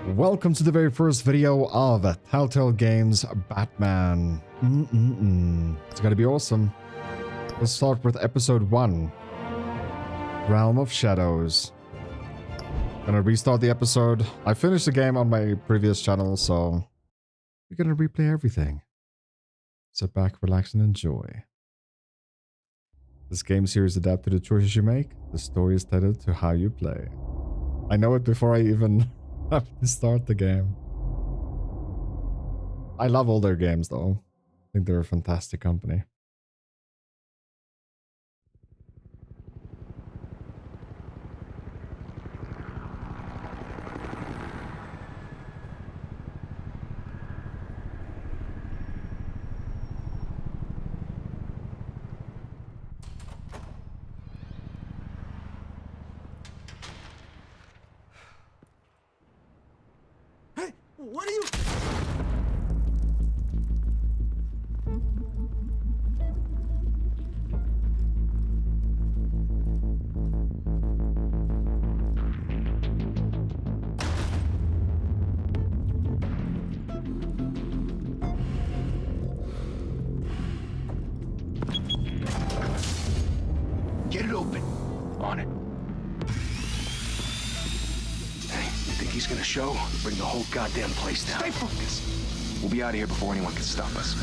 Welcome to the very first video of Telltale Games Batman. It's gonna be awesome. Let's start with episode 1. Realm of Shadows. Gonna restart the episode. I finished the game on my previous channel, so we're gonna replay everything. Sit back, relax, and enjoy. This game series adapts to the choices you make. The story is tethered to how you play. I know it before I even have to start the game. I love all their games though. I think they're a fantastic company. What are you... Get it open. On it. He's gonna show, bring the whole goddamn place down. Stay focused. We'll be out of here before anyone can stop us.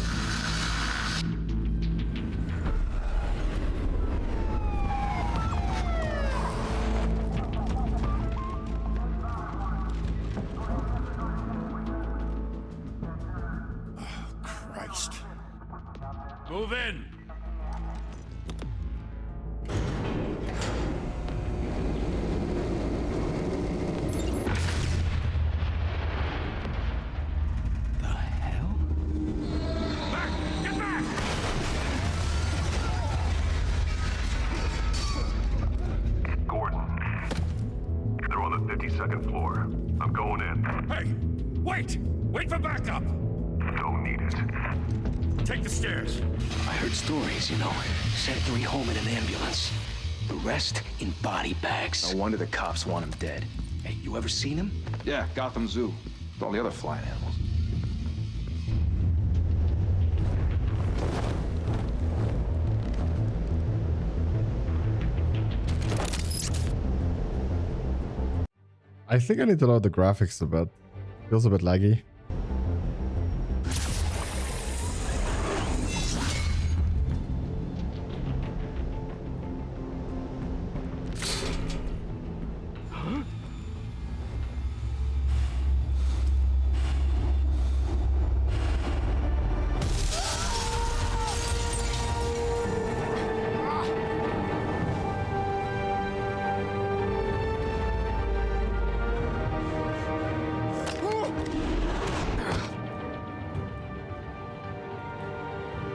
Oh, Christ. Move in. Second floor. I'm going in. Hey, wait! Wait for backup! Don't need it. Take the stairs. I heard stories, you know. Sent 3 home in an ambulance. The rest in body bags. No wonder the cops want him dead. Hey, you ever seen him? Yeah, Gotham Zoo. With all the other flying animals. I think I need to load the graphics a bit. Feels a bit laggy.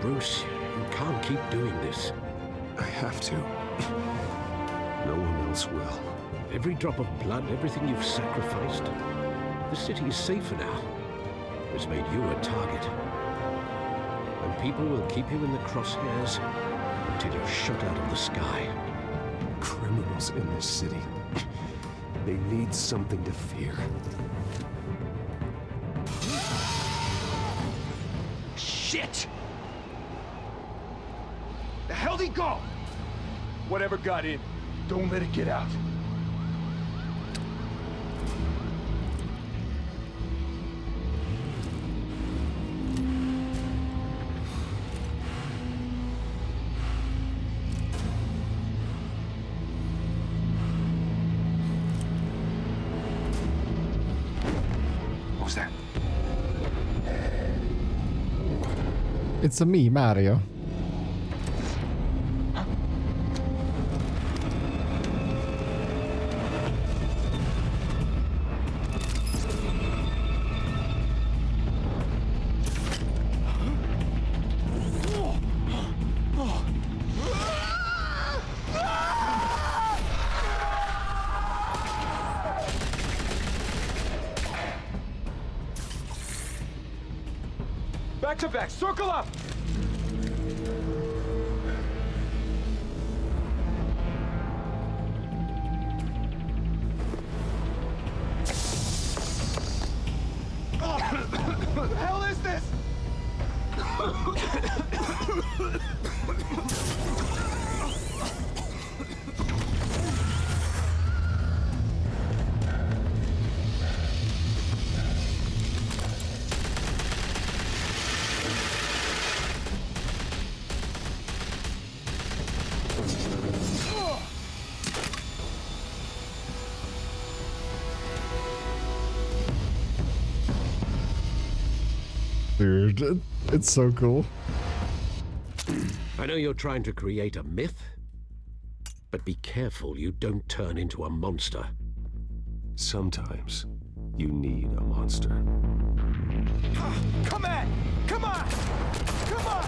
Bruce, you can't keep doing this. I have to. No one else will. Every drop of blood, everything you've sacrificed. The city is safer now. It's made you a target. And people will keep you in the crosshairs until you're shot out of the sky. Criminals in this city. They need something to fear. Shit! The hell'd he go? Whatever got in, don't let it get out. What was that? It's a me, Mario. Back to back, circle up! Dude, it's so cool. I know you're trying to create a myth, but be careful you don't turn into a monster. Sometimes you need a monster. Come on! Come on! Come on!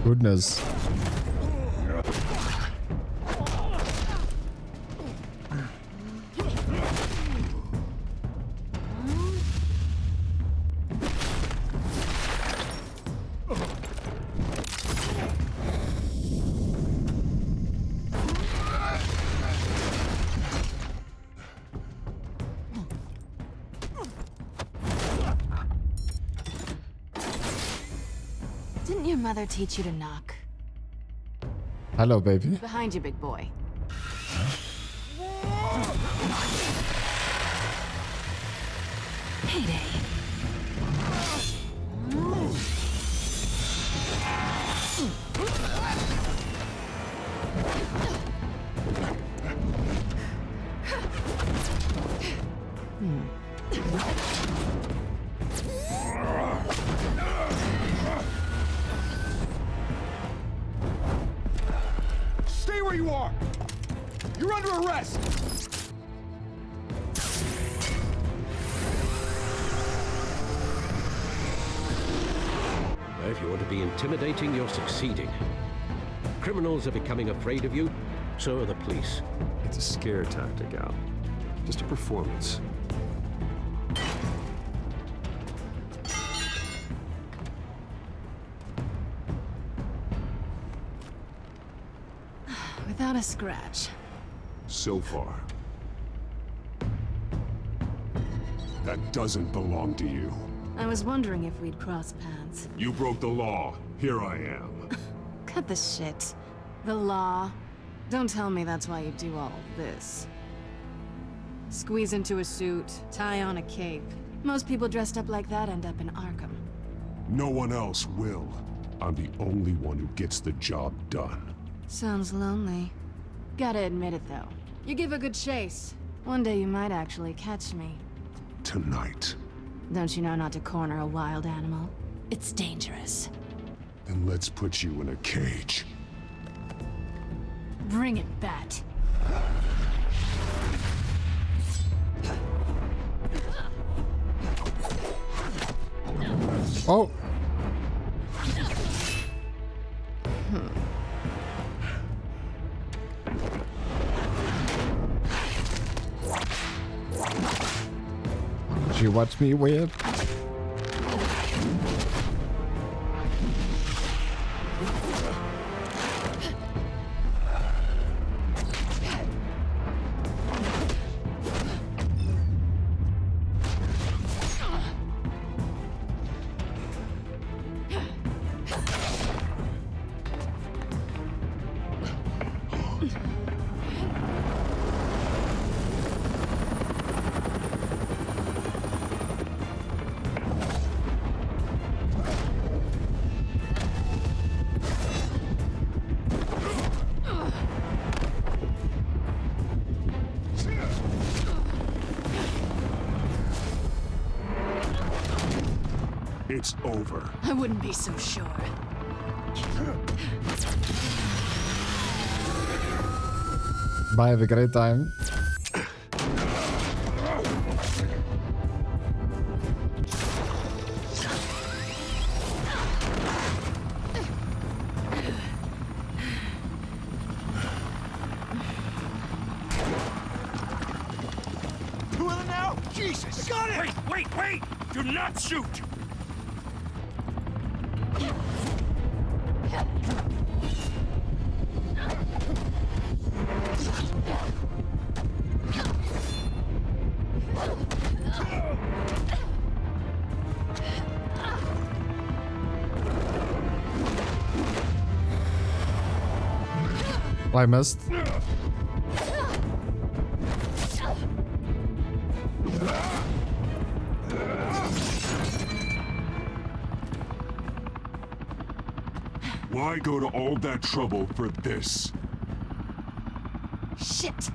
Goodness. Didn't your mother teach you to knock? Hello, baby. Behind you, big boy. Heyday. Stay where you are! You're under arrest! If you want to be intimidating, you're succeeding. Criminals are becoming afraid of you, so are the police. It's a scare tactic, Al. Just a performance. Without a scratch. So far. That doesn't belong to you. I was wondering if we'd cross paths. You broke the law. Here I am. Cut the shit. The law. Don't tell me that's why you do all this. Squeeze into a suit, tie on a cape. Most people dressed up like that end up in Arkham. No one else will. I'm the only one who gets the job done. Sounds lonely. Gotta admit it though. You give a good chase. One day you might actually catch me. Tonight. Don't you know not to corner a wild animal? It's dangerous. Then let's put you in a cage. Bring it, Bat. Oh. Did you watch me weird? It's over. I wouldn't be so sure. Bye, have a great time. Oh, Jesus! Got it! Wait! Do not shoot! I missed. Why go to all that trouble for this? Shit!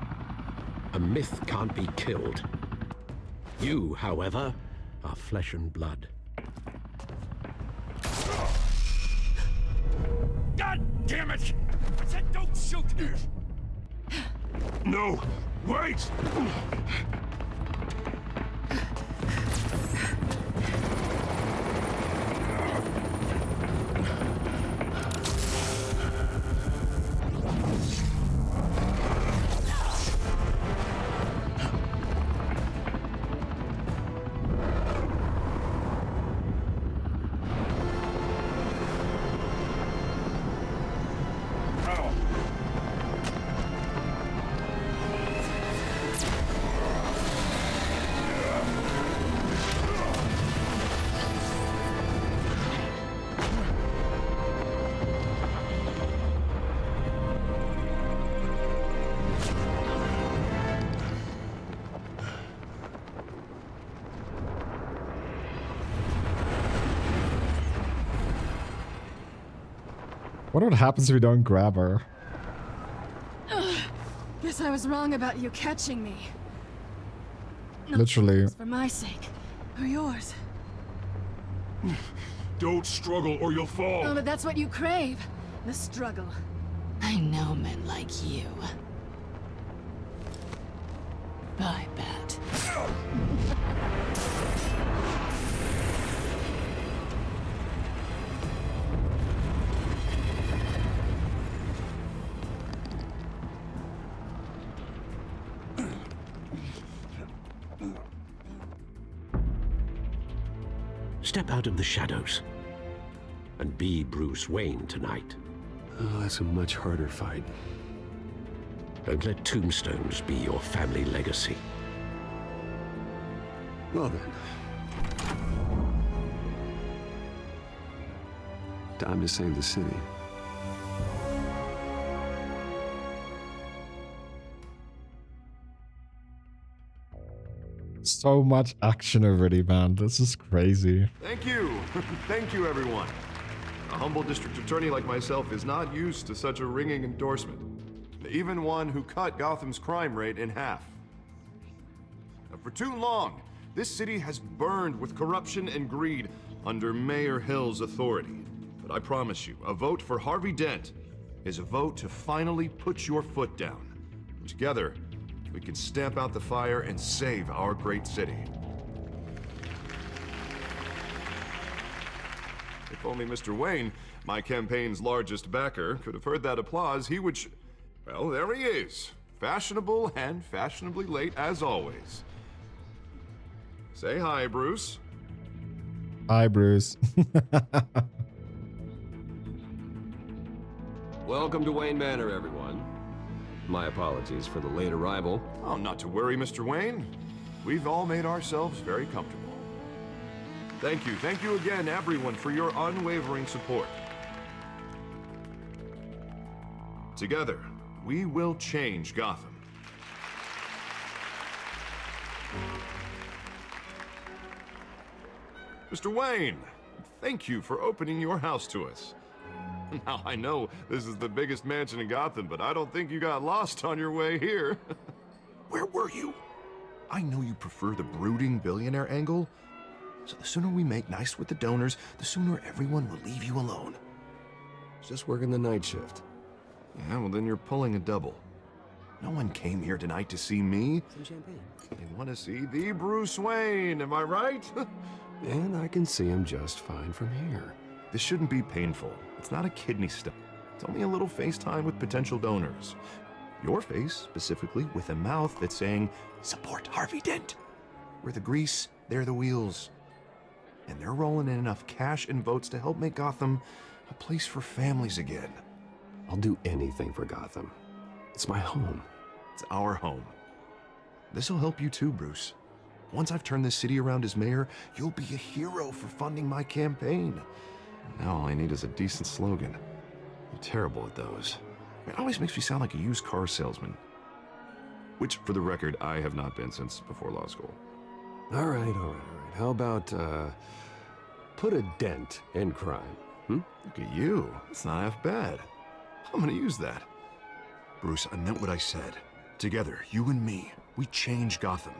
A myth can't be killed. You, however, are flesh and blood. God damn it! I said don't shoot! No! Wait! What happens if we don't grab her? Guess I was wrong about you catching me. No, Literally. it's for my sake. Or yours. Don't struggle or you'll fall! Oh, but that's what you crave. The struggle. I know men like you. I bet. Step out of the shadows and be Bruce Wayne tonight. Oh, that's a much harder fight. Don't let tombstones be your family legacy. Well then. Time to save the city. So much action already, man. This is crazy. Thank you. Thank you, everyone. A humble district attorney like myself is not used to such a ringing endorsement. Even one who cut Gotham's crime rate in half. For too long, this city has burned with corruption and greed under Mayor Hill's authority. But I promise you, a vote for Harvey Dent is a vote to finally put your foot down. Together, we can stamp out the fire and save our great city. If only Mr. Wayne, my campaign's largest backer, could have heard that applause, he would well, there he is. Fashionable and fashionably late as always. Say hi, Bruce. Hi, Bruce. Welcome to Wayne Manor, everyone. My apologies for the late arrival. Oh, not to worry, Mr. Wayne. We've all made ourselves very comfortable. Thank you again, everyone, for your unwavering support. Together, we will change Gotham. Mr. Wayne, thank you for opening your house to us. Now, I know this is the biggest mansion in Gotham, but I don't think you got lost on your way here. Where were you? I know you prefer the brooding billionaire angle, so the sooner we make nice with the donors, the sooner everyone will leave you alone. Just working the night shift. Yeah, well then you're pulling a double. No one came here tonight to see me. Some champagne. They want to see the Bruce Wayne, am I right? And I can see him just fine from here. This shouldn't be painful. It's not a kidney stone. It's only a little FaceTime with potential donors. Your face, specifically, with a mouth that's saying, support Harvey Dent. We're the grease, they're the wheels. And they're rolling in enough cash and votes to help make Gotham a place for families again. I'll do anything for Gotham. It's my home. It's our home. This'll help you too, Bruce. Once I've turned this city around as mayor, you'll be a hero for funding my campaign. Now all I need is a decent slogan. I'm terrible at those. It always makes me sound like a used car salesman. Which, for the record, I have not been since before law school. All right. How about, put a dent in crime, hmm? Look at you. That's not half bad. I'm gonna use that. Bruce, I meant what I said. Together, you and me, we change Gotham.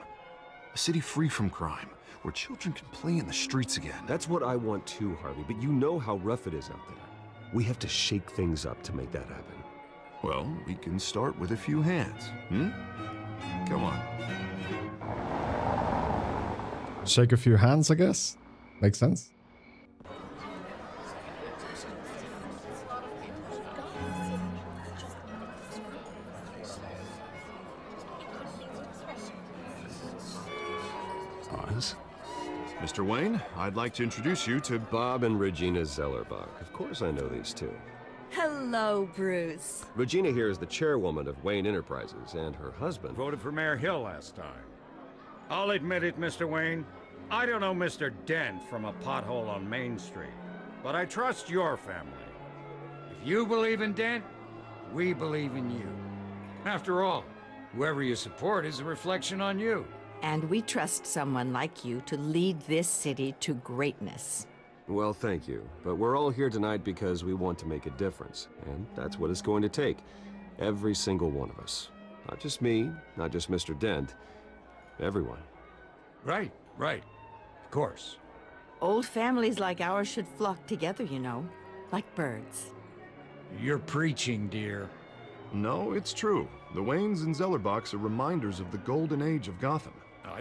A city free from crime, where children can play in the streets again. That's what I want too, Harvey, but you know how rough it is out there. We have to shake things up to make that happen. Well, we can start with a few hands, hmm? Come on. Shake a few hands, I guess. Makes sense. Oz? Mr. Wayne, I'd like to introduce you to Bob and Regina Zellerbach. Of course I know these two. Hello, Bruce. Regina here is the chairwoman of Wayne Enterprises, and her husband... Voted for Mayor Hill last time. I'll admit it, Mr. Wayne. I don't know Mr. Dent from a pothole on Main Street, but I trust your family. If you believe in Dent, we believe in you. After all, whoever you support is a reflection on you. And we trust someone like you to lead this city to greatness. Well, thank you. But we're all here tonight because we want to make a difference. And that's what it's going to take. Every single one of us. Not just me, not just Mr. Dent. Everyone. Right. Of course. Old families like ours should flock together, you know. Like birds. You're preaching, dear. No, it's true. The Waynes and Zellerbachs are reminders of the golden age of Gotham.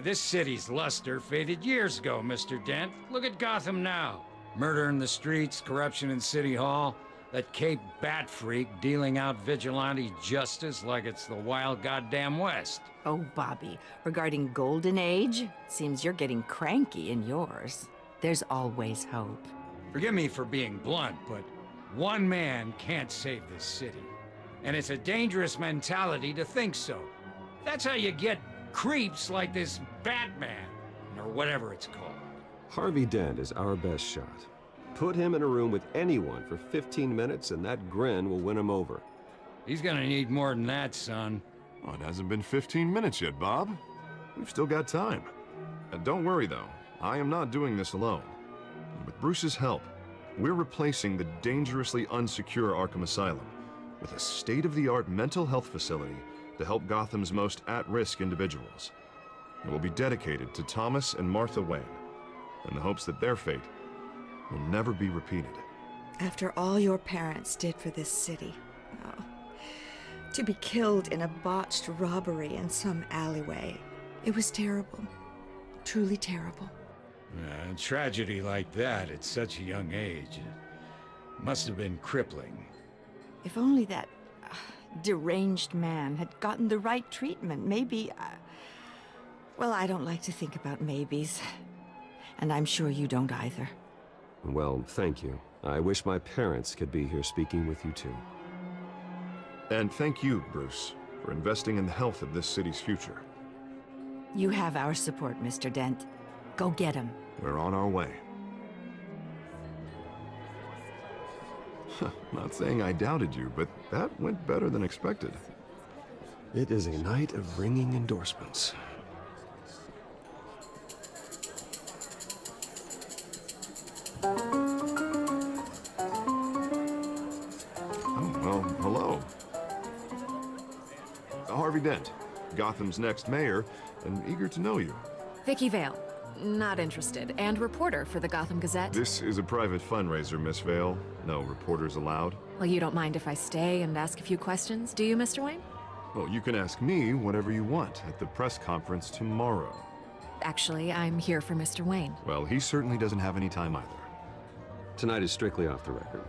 This city's luster faded years ago, Mr. Dent. Look at Gotham now. Murder in the streets, corruption in City Hall, that Cape Bat freak dealing out vigilante justice like it's the wild goddamn West. Oh, Bobby, regarding Golden Age, seems you're getting cranky in yours. There's always hope. Forgive me for being blunt, but one man can't save this city. And it's a dangerous mentality to think so. That's how you get creeps like this Batman, or whatever it's called. Harvey Dent is our best shot. Put him in a room with anyone for 15 minutes and that grin will win him over. He's gonna need more than that, son. Oh, it hasn't been 15 minutes yet, Bob. We've still got time. And don't worry, though. I am not doing this alone. With Bruce's help, we're replacing the dangerously unsecure Arkham Asylum with a state-of-the-art mental health facility to help Gotham's most at-risk individuals. It will be dedicated to Thomas and Martha Wayne, in the hopes that their fate will never be repeated. After all your parents did for this city, oh, to be killed in a botched robbery in some alleyway, it was terrible. Truly terrible. A tragedy like that at such a young age must have been crippling. If only that deranged man had gotten the right treatment, maybe... well, I don't like to think about maybes. And I'm sure you don't either. Well, thank you. I wish my parents could be here speaking with you too. And thank you, Bruce, for investing in the health of this city's future. You have our support, Mr. Dent. Go get him. We're on our way. Not saying I doubted you, but that went better than expected. It is a night of ringing endorsements. Oh, well, hello. Harvey Dent, Gotham's next mayor, and eager to know you. Vicky Vale. Not interested. And reporter for the Gotham Gazette. This is a private fundraiser, Miss Vale. No reporters allowed. Well, you don't mind if I stay and ask a few questions, do you, Mr. Wayne? Well, you can ask me whatever you want at the press conference tomorrow. Actually, I'm here for Mr. Wayne. Well, he certainly doesn't have any time either. Tonight is strictly off the record.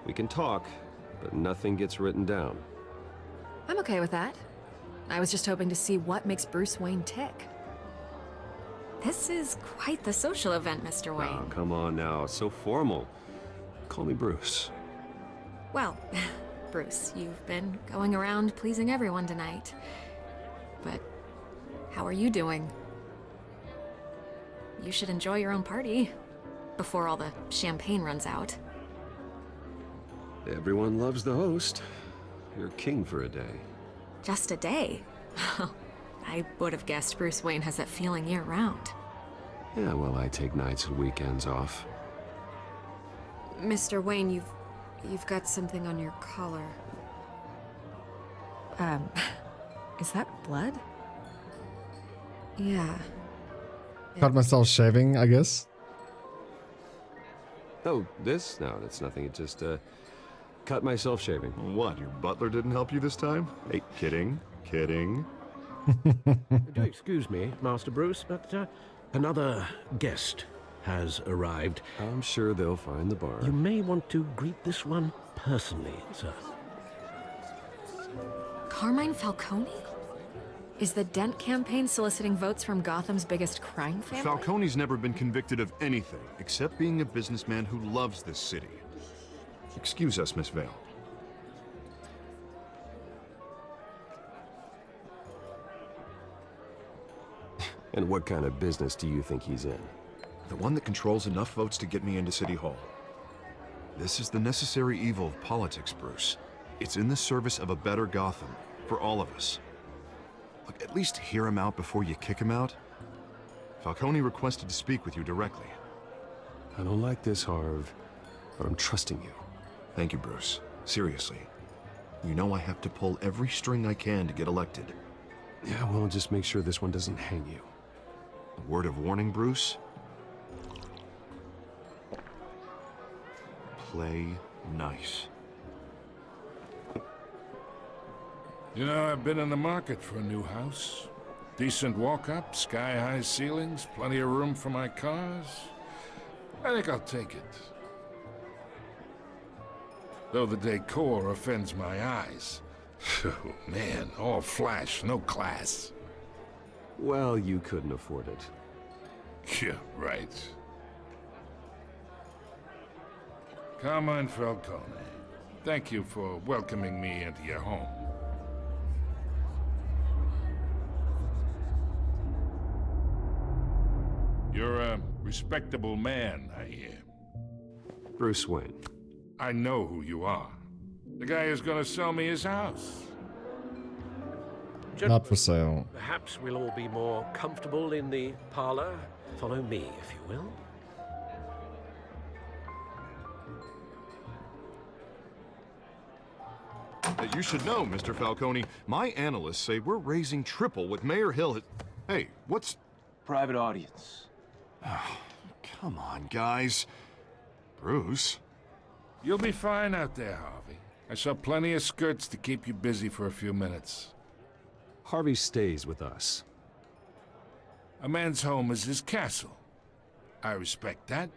We can talk, but nothing gets written down. I'm okay with that. I was just hoping to see what makes Bruce Wayne tick. This is quite the social event, Mr. Wayne. Oh, come on now. It's so formal. Call me Bruce. Well, Bruce, you've been going around pleasing everyone tonight. But how are you doing? You should enjoy your own party before all the champagne runs out. Everyone loves the host. You're king for a day. Just a day? I would have guessed Bruce Wayne has that feeling year-round. Yeah, well, I take nights and weekends off. Mr. Wayne, you've got something on your collar. Is that blood? Yeah. Cut myself shaving, I guess. Oh, this? No, that's nothing. It just, cut myself shaving. What, your butler didn't help you this time? Hey, kidding. Do excuse me, Master Bruce, but another guest has arrived. I'm sure they'll find the bar. You may want to greet this one personally, sir. Carmine Falcone? Is the Dent campaign soliciting votes from Gotham's biggest crime family? Falcone's never been convicted of anything, except being a businessman who loves this city. Excuse us, Miss Vale. And what kind of business do you think he's in? The one that controls enough votes to get me into City Hall. This is the necessary evil of politics, Bruce. It's in the service of a better Gotham, for all of us. Look, at least hear him out before you kick him out. Falcone requested to speak with you directly. I don't like this, Harv, but I'm trusting you. Thank you, Bruce. Seriously. You know I have to pull every string I can to get elected. Yeah, well, just make sure this one doesn't hang you. A word of warning, Bruce? Play nice. You know, I've been in the market for a new house. Decent walk-up, sky-high ceilings, plenty of room for my cars. I think I'll take it. Though the decor offends my eyes. Oh, man, all flash, no class. Well, you couldn't afford it. Yeah, right. Carmine Falcone, thank you for welcoming me into your home. You're a respectable man, I hear. Bruce Wayne. I know who you are. The guy who's gonna sell me his house. Not for sale. Perhaps we'll all be more comfortable in the parlor. Follow me, if you will. You should know, Mr. Falcone, my analysts say we're raising triple what Mayor Hill has... Hey, what's... Private audience. Oh, come on, guys. Bruce? You'll be fine out there, Harvey. I saw plenty of skirts to keep you busy for a few minutes. Harvey stays with us. A man's home is his castle. I respect that.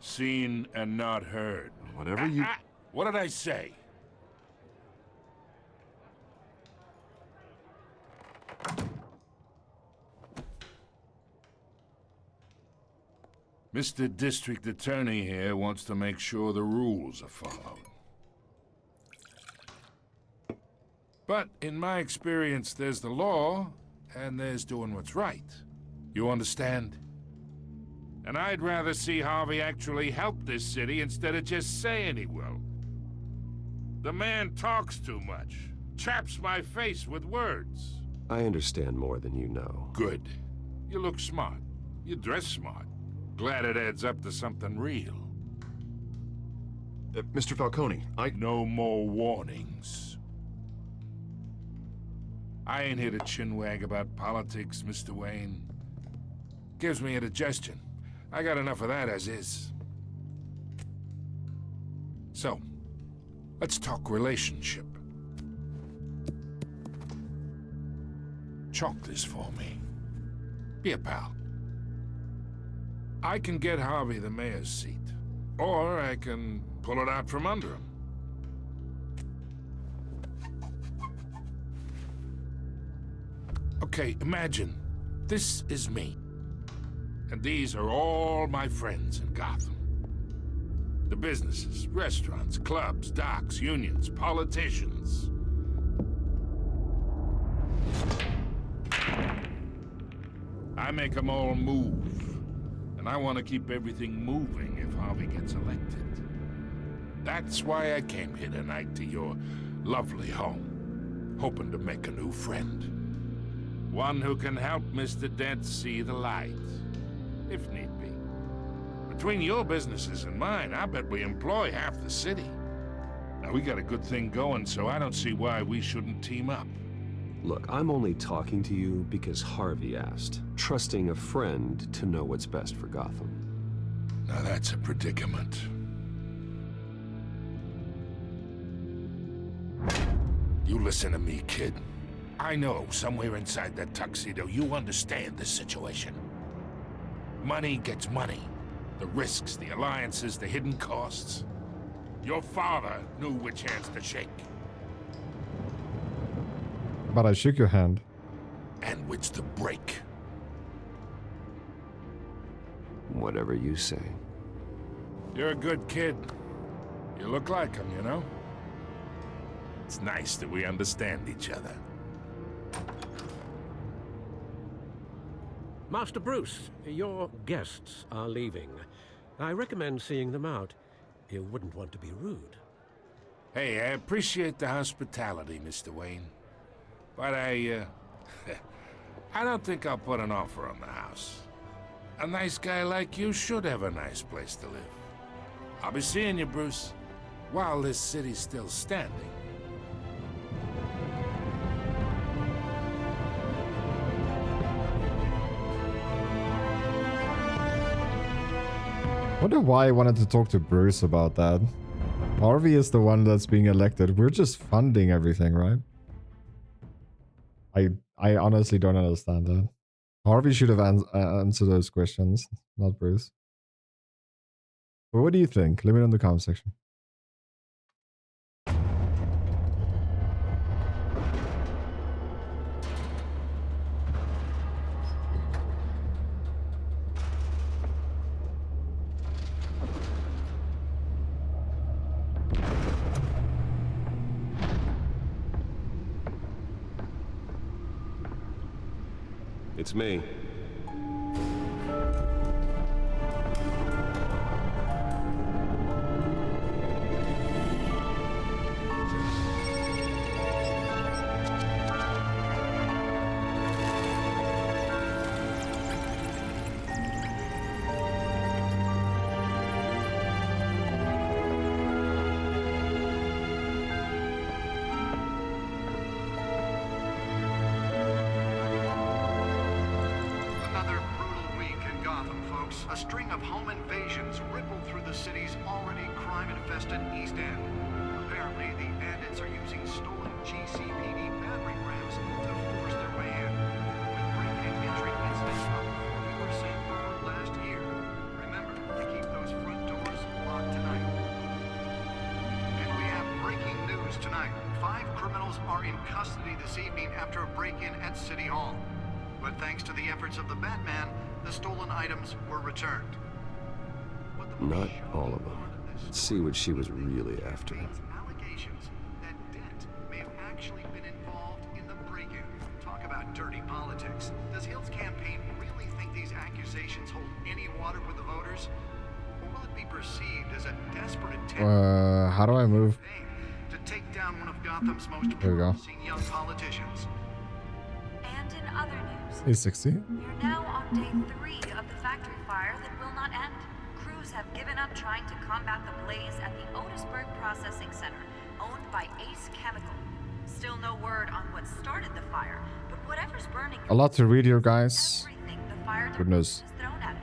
Seen and not heard. Whatever you... What did I say? Mr. District Attorney here wants to make sure the rules are followed. But in my experience, there's the law, and there's doing what's right. You understand? And I'd rather see Harvey actually help this city instead of just saying he will. The man talks too much, chaps my face with words. I understand more than you know. Good. You look smart. You dress smart. Glad it adds up to something real. Mr. Falcone, No more warnings. I ain't here to chinwag about politics, Mr. Wayne. Gives me indigestion. I got enough of that as is. So, let's talk relationship. Chalk this for me. Be a pal. I can get Harvey the mayor's seat, or I can pull it out from under him. Okay, imagine, this is me. And these are all my friends in Gotham. The businesses, restaurants, clubs, docks, unions, politicians. I make them all move. And I want to keep everything moving if Harvey gets elected. That's why I came here tonight to your lovely home, hoping to make a new friend. One who can help Mr. Dent see the light, if need be. Between your businesses and mine, I bet we employ half the city. Now, we got a good thing going, so I don't see why we shouldn't team up. Look, I'm only talking to you because Harvey asked, trusting a friend to know what's best for Gotham. Now that's a predicament. You listen to me, kid. I know somewhere inside that tuxedo you understand this situation. Money gets money. The risks, the alliances, the hidden costs. Your father knew which hands to shake. But I shook your hand. And which to break. Whatever you say. You're a good kid. You look like him, you know? It's nice that we understand each other. Master Bruce, your guests are leaving. I recommend seeing them out. You wouldn't want to be rude. Hey, I appreciate the hospitality, Mr. Wayne. But I don't think I'll put an offer on the house. A nice guy like you should have a nice place to live. I'll be seeing you, Bruce, while this city's still standing. Wonder why I wanted to talk to Bruce about that. Harvey is the one that's being elected. We're just funding everything, right? I honestly don't understand that. Harvey should have answered those questions, not Bruce. But what do you think? Let me know in the comment section. It's me. A string of home invasions rippled through the city's already crime-infested East End. Apparently, the bandits are using stolen GCPD battering rams to force their way in. With break-in entry incidents up 40% over last year. Remember to keep those front doors locked tonight. And we have breaking news tonight. 5 criminals are in custody this evening after a break-in at City Hall. But thanks to the efforts of the Batman, the stolen items were returned. Not all of them. Let's see what she was really after. Allegations that Dent may have actually been involved in the break-in. Talk about dirty politics. Does Hill's campaign really think these accusations hold any water with the voters? Or will it be perceived as a desperate attempt how do I move? to take down one of Gotham's most There we go. promising young politicians? And in other news, 860. we're now on day 3 of the factory fire that will not end. Crews have given up trying to combat the blaze at the Otisburg Processing Center, owned by Ace Chemical. Still no word on what started the fire, but whatever's burning, A lot to read here, guys. everything the fire Goodness. department has thrown at it.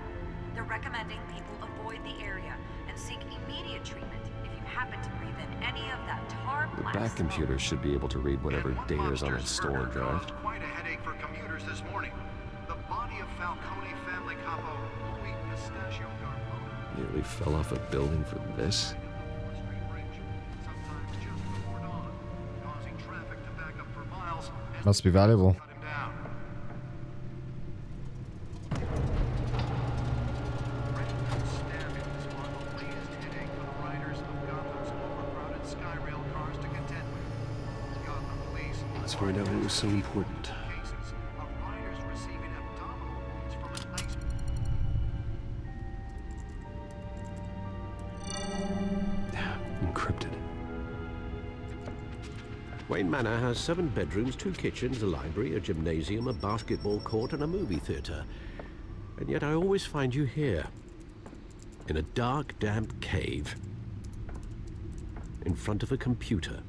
They're recommending people avoid the area and seek immediate treatment if you happen to breathe in any of that tar black Back computer should be able to read whatever data is on that stolen drive. Quite a headache for commuters this morning. The body of Falcone family capo Louis Pistachio Garbo. Nearly fell off a building for this. Must be valuable. find out what was so important. Encrypted. Wayne Manor has 7 bedrooms, 2 kitchens, a library, a gymnasium, a basketball court, and a movie theater. And yet I always find you here, in a dark, damp cave, in front of a computer.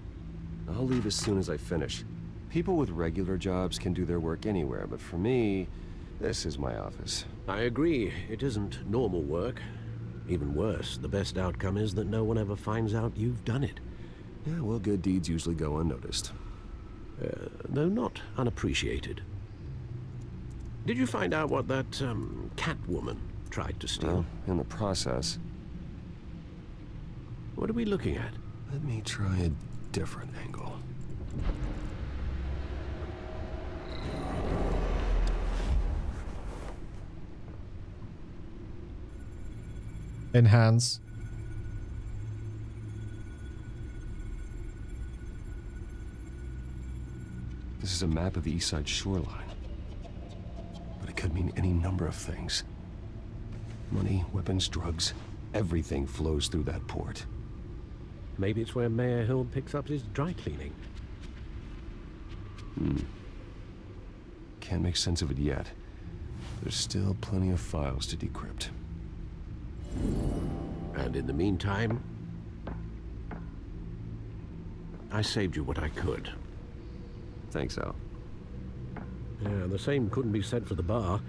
I'll leave as soon as I finish. People with regular jobs can do their work anywhere, but for me, this is my office. I agree, it isn't normal work. Even worse, the best outcome is that no one ever finds out you've done it. Yeah, well, good deeds usually go unnoticed. Though not unappreciated. Did you find out what that, cat woman tried to steal? Well, in the process. What are we looking at? Let me try a different angle. Enhance. This is a map of the East Side shoreline. But it could mean any number of things. Money, weapons, drugs, everything flows through that port. Maybe it's where Mayor Hill picks up his dry cleaning. Can't make sense of it yet. There's still plenty of files to decrypt. And in the meantime, I saved you what I could. Thanks, Al. Yeah, the same couldn't be said for the bar.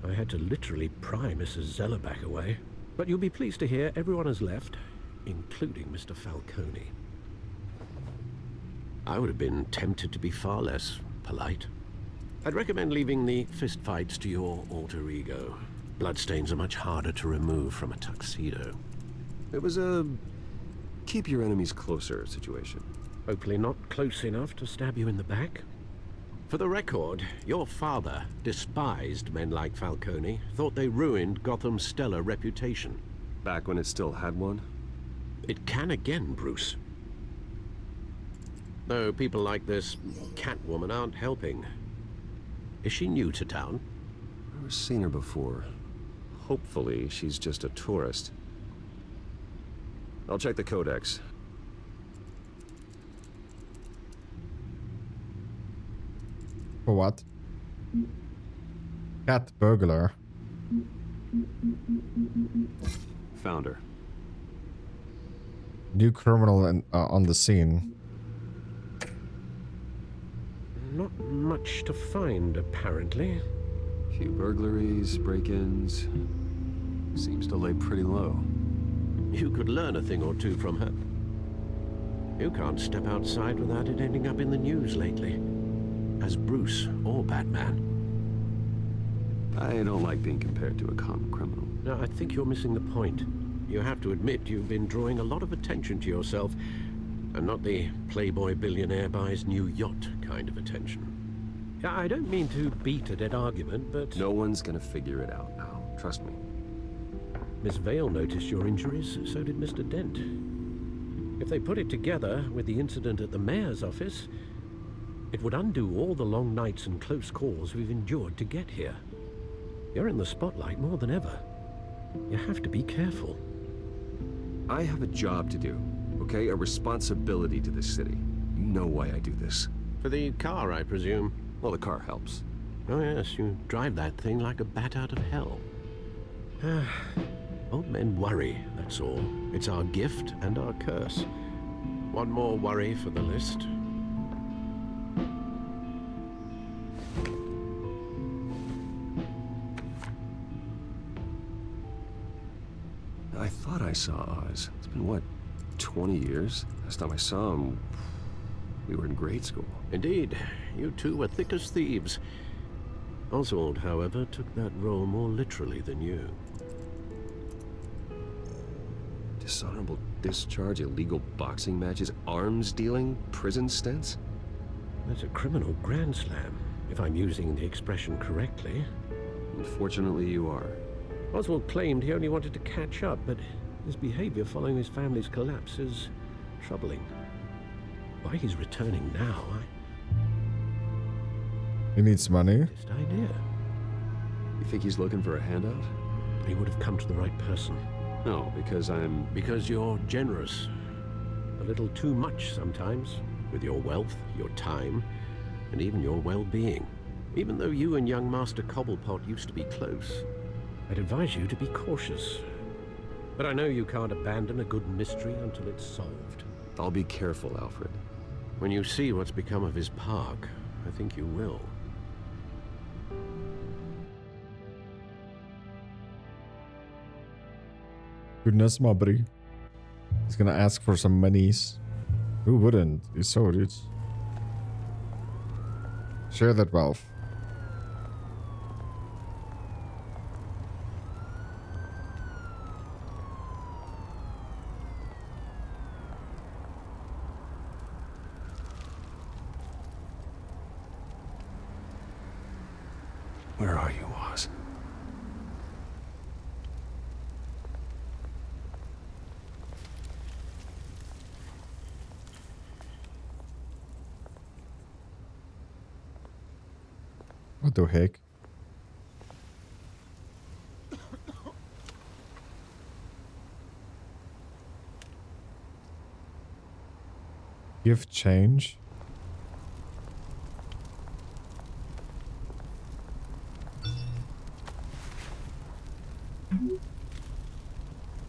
I had to literally pry Mrs. Zellerback away. But you'll be pleased to hear everyone has left, including Mr. Falcone. I would have been tempted to be far less polite. I'd recommend leaving the fistfights to your alter ego. Bloodstains are much harder to remove from a tuxedo. It was a keep your enemies closer situation. Hopefully not close enough to stab you in the back. For the record, your father despised men like Falcone, thought they ruined Gotham's stellar reputation. Back when it still had one? It can again, Bruce. Though people like this Catwoman aren't helping. Is she new to town? I've never seen her before. Hopefully, she's just a tourist. I'll check the codex. For what? Cat burglar. Found her. New criminal on the scene. Not much to find, apparently. Few burglaries, break-ins. Seems to lay pretty low. You could learn a thing or two from her. You can't step outside without it ending up in the news lately. As Bruce or Batman. I don't like being compared to a common criminal. No, I think you're missing the point. You have to admit you've been drawing a lot of attention to yourself, and not the playboy billionaire buys new yacht kind of attention. I don't mean to beat a dead argument, but... No one's gonna figure it out now. Trust me. Miss Vale noticed your injuries, so did Mr. Dent. If they put it together with the incident at the mayor's office, it would undo all the long nights and close calls we've endured to get here. You're in the spotlight more than ever. You have to be careful. I have a job to do, okay? A responsibility to this city. You know why I do this. For the car, I presume. Well, the car helps. Oh yes, you drive that thing like a bat out of hell. Old men worry, that's all. It's our gift and our curse. One more worry for the list. I thought I saw Oz. It's been, what, 20 years? Last time I saw him, we were in grade school. Indeed. You two were thick as thieves. Oswald, however, took that role more literally than you. Dishonorable discharge, illegal boxing matches, arms dealing, prison stints? That's a criminal grand slam, if I'm using the expression correctly. Unfortunately, you are. Oswald claimed he only wanted to catch up, but his behavior following his family's collapse is troubling. Why he's returning now, He needs money. Just idea. You think he's looking for a handout? He would have come to the right person. No, because Because you're generous. A little too much sometimes. With your wealth, your time, and even your well-being. Even though you and young Master Cobblepot used to be close, I'd advise you to be cautious. But I know you can't abandon a good mystery until it's solved. I'll be careful, Alfred. When you see what's become of his park, I think you will. Goodness, Mabry. He's gonna ask for some monies. Who wouldn't? He's so rich. Share that wealth. Where are you, Oz? What the heck? Give change?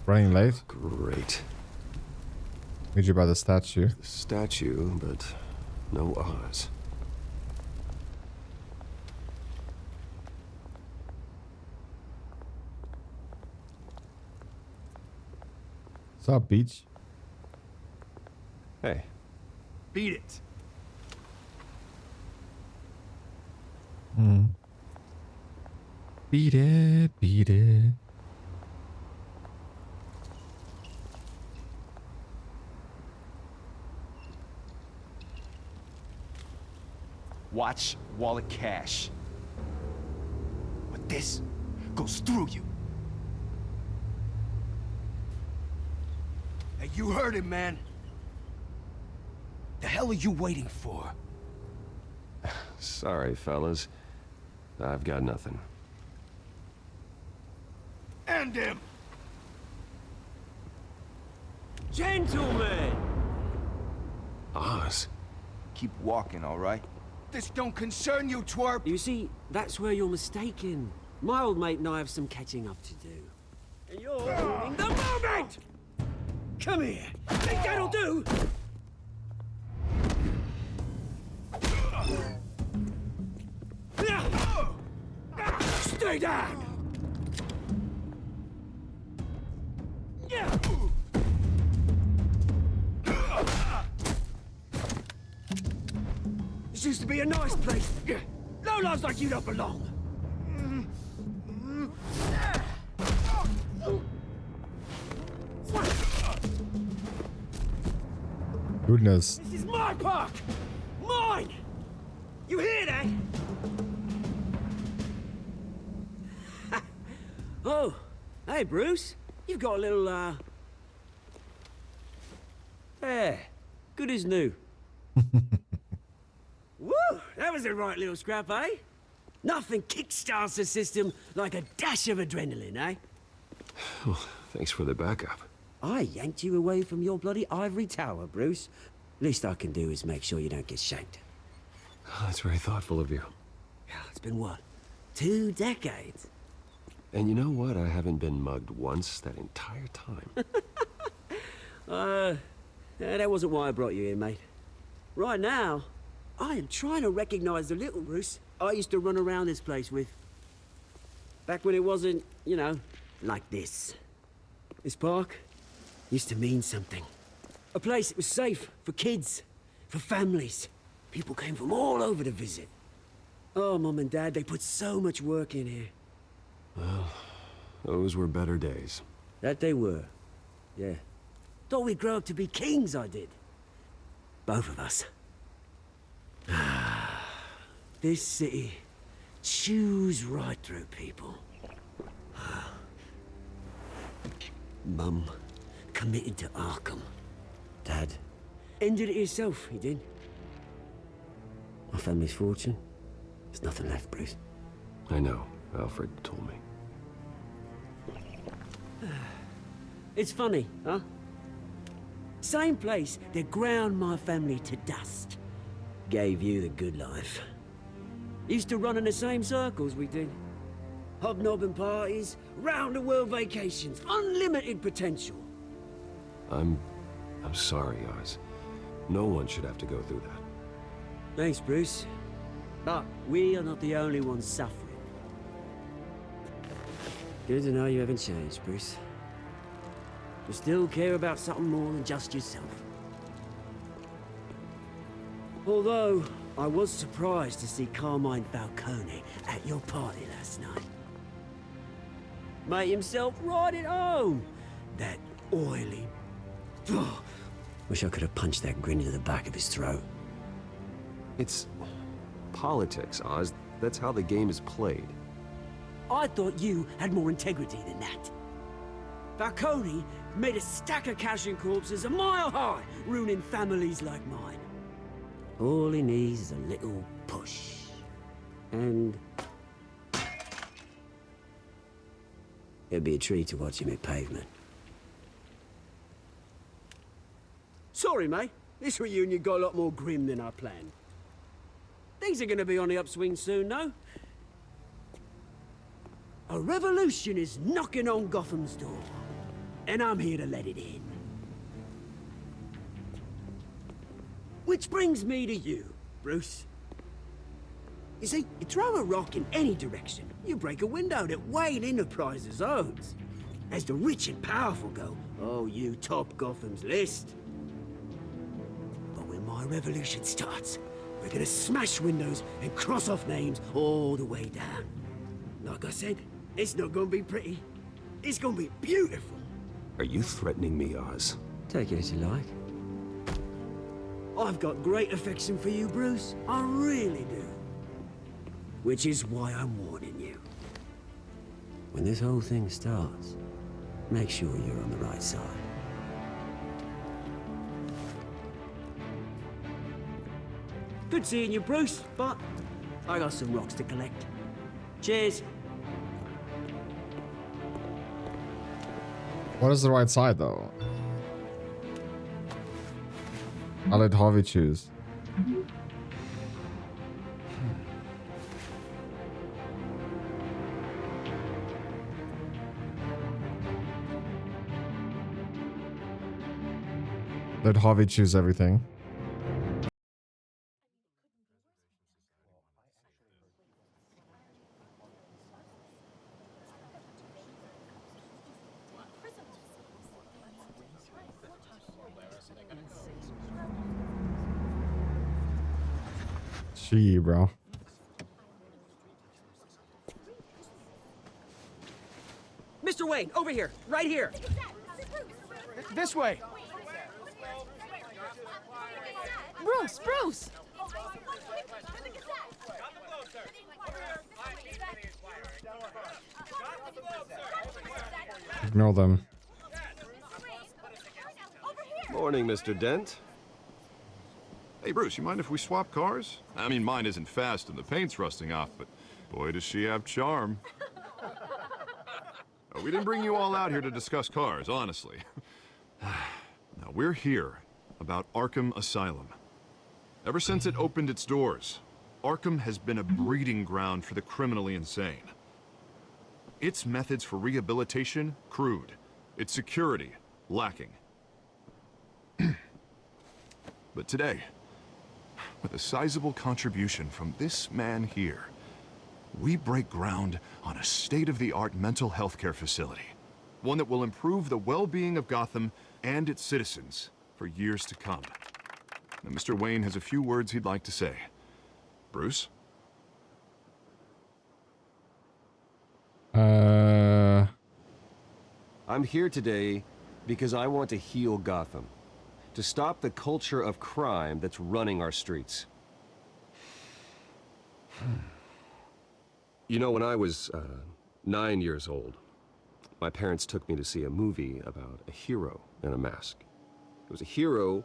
Running late? Great. Need you by the statue. The statue, but no Oz. What's up, Beach? Hey. Beat it. Beat it, beat it. Watch wallet cash. But this goes through you. Hey, you heard him, man. The hell are you waiting for? Sorry, fellas. I've got nothing. End him! Gentlemen! Oz? Keep walking, all right? This don't concern you, twerp! You see, that's where you're mistaken. My old mate and I have some catching up to do. And you're ruining the moment! Come here! Think that'll do? Stay down! This used to be a nice place. No lives like you don't belong. Goodness. This is my park! Mine! You hear that? Oh, hey, Bruce. You've got a little, There. Good as new. Woo! That was a right little scrap, eh? Nothing kickstarts the system like a dash of adrenaline, eh? Well, thanks for the backup. I yanked you away from your bloody ivory tower, Bruce. Least I can do is make sure you don't get shanked. Oh, that's very thoughtful of you. Yeah, it's been what? 2 decades? And you know what? I haven't been mugged once that entire time. That wasn't why I brought you here, mate. Right now, I am trying to recognize the little Bruce I used to run around this place with. Back when it wasn't, you know, like this. This park used to mean something. A place that was safe for kids, for families. People came from all over to visit. Oh, Mum and Dad, they put so much work in here. Well, those were better days. That they were. Yeah. Thought we'd grow up to be kings, I did. Both of us. This city chews right through people. Mum committed to Arkham. Dad ended it himself, he did. My family's fortune, There's nothing left, Bruce. I know. Alfred told me. It's funny, huh? Same place that ground my family to dust. Gave you the good life. Used to run in the same circles we did. Hobnobbing parties, round-the-world vacations, unlimited potential. I'm sorry, Oz. No one should have to go through that. Thanks, Bruce. But we are not the only ones suffering. Good to know you haven't changed, Bruce. You still care about something more than just yourself. Although, I was surprised to see Carmine Falcone at your party last night. Made himself right at home. That oily... Oh, wish I could have punched that grin into the back of his throat. It's politics, Oz. That's how the game is played. I thought you had more integrity than that. Falcone made a stack of cashing corpses a mile high, ruining families like mine. All he needs is a little push. And... it'd be a treat to watch him hit pavement. Sorry, mate. This reunion got a lot more grim than I planned. Things are gonna be on the upswing soon, though. A revolution is knocking on Gotham's door. And I'm here to let it in. Which brings me to you, Bruce. You see, you throw a rock in any direction, you break a window that Wayne Enterprises owns. As the rich and powerful go, oh, you top Gotham's list. But when my revolution starts, we're gonna smash windows and cross off names all the way down. Like I said, it's not gonna be pretty. It's gonna be beautiful. Are you threatening me, Oz? Take it as you like. I've got great affection for you, Bruce. I really do. Which is why I'm warning you. When this whole thing starts, make sure you're on the right side. Good seeing you, Bruce, but I got some rocks to collect. Cheers. What is the right side, though? I'll let Harvey choose. Let Harvey choose everything. Gee, bro. Mr. Wayne, over here, right here. This way. Bruce! Ignore them. Morning, Mr. Dent. Hey, Bruce, you mind if we swap cars? I mean, mine isn't fast and the paint's rusting off, but boy, does she have charm. We didn't bring you all out here to discuss cars, honestly. Now, we're here about Arkham Asylum. Ever since it opened its doors, Arkham has been a breeding ground for the criminally insane. Its methods for rehabilitation, crude. Its security, lacking. But today, with a sizable contribution from this man here, we break ground on a state-of-the-art mental health care facility. One that will improve the well-being of Gotham and its citizens for years to come. Now, Mr. Wayne has a few words he'd like to say. Bruce? I'm here today because I want to heal Gotham. To stop the culture of crime that's running our streets. You know, when I was 9 years old, my parents took me to see a movie about a hero in a mask. It was a hero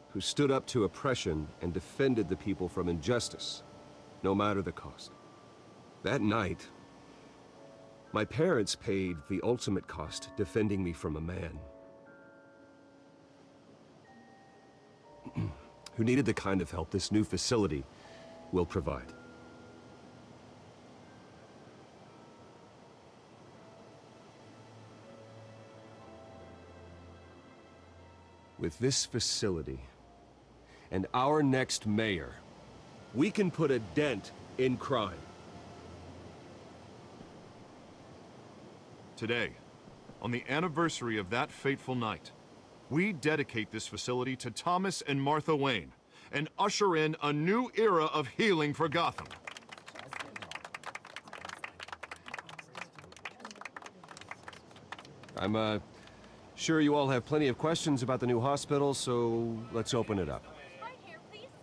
who stood up to oppression and defended the people from injustice. no matter the cost. That night, my parents paid the ultimate cost defending me from a man who needed the kind of help this new facility will provide. With this facility and our next mayor, we can put a dent in crime. Today, on the anniversary of that fateful night, we dedicate this facility to Thomas and Martha Wayne and usher in a new era of healing for Gotham. I'm sure you all have plenty of questions about the new hospital, so let's open it up.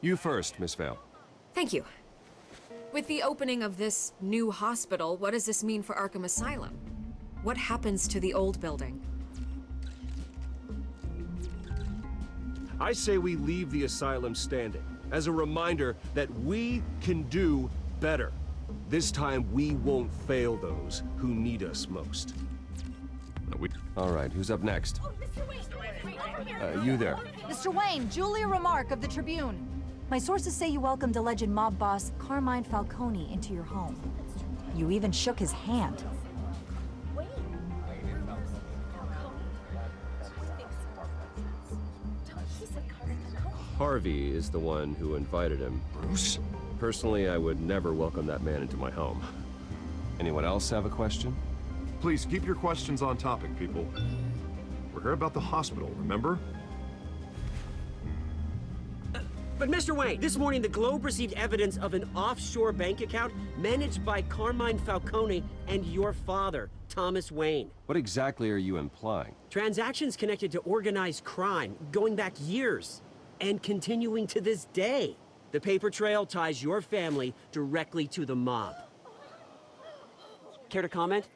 You first, Miss Vale. Thank you. With the opening of this new hospital, what does this mean for Arkham Asylum? What happens to the old building? I say we leave the asylum standing as a reminder that we can do better. This time we won't fail those who need us most. All right, who's up next? You there. Mr. Wayne, Julia Remark of the Tribune. My sources say you welcomed alleged mob boss Carmine Falcone into your home. You even shook his hand. Harvey is the one who invited him. Bruce? Personally, I would never welcome that man into my home. Anyone else have a question? Please keep your questions on topic, people. We're here about the hospital, remember? But Mr. Wayne, this morning the Globe received evidence of an offshore bank account managed by Carmine Falcone and your father, Thomas Wayne. What exactly are you implying? Transactions connected to organized crime, going back years, and continuing to this day. The paper trail ties your family directly to the mob. Care to comment?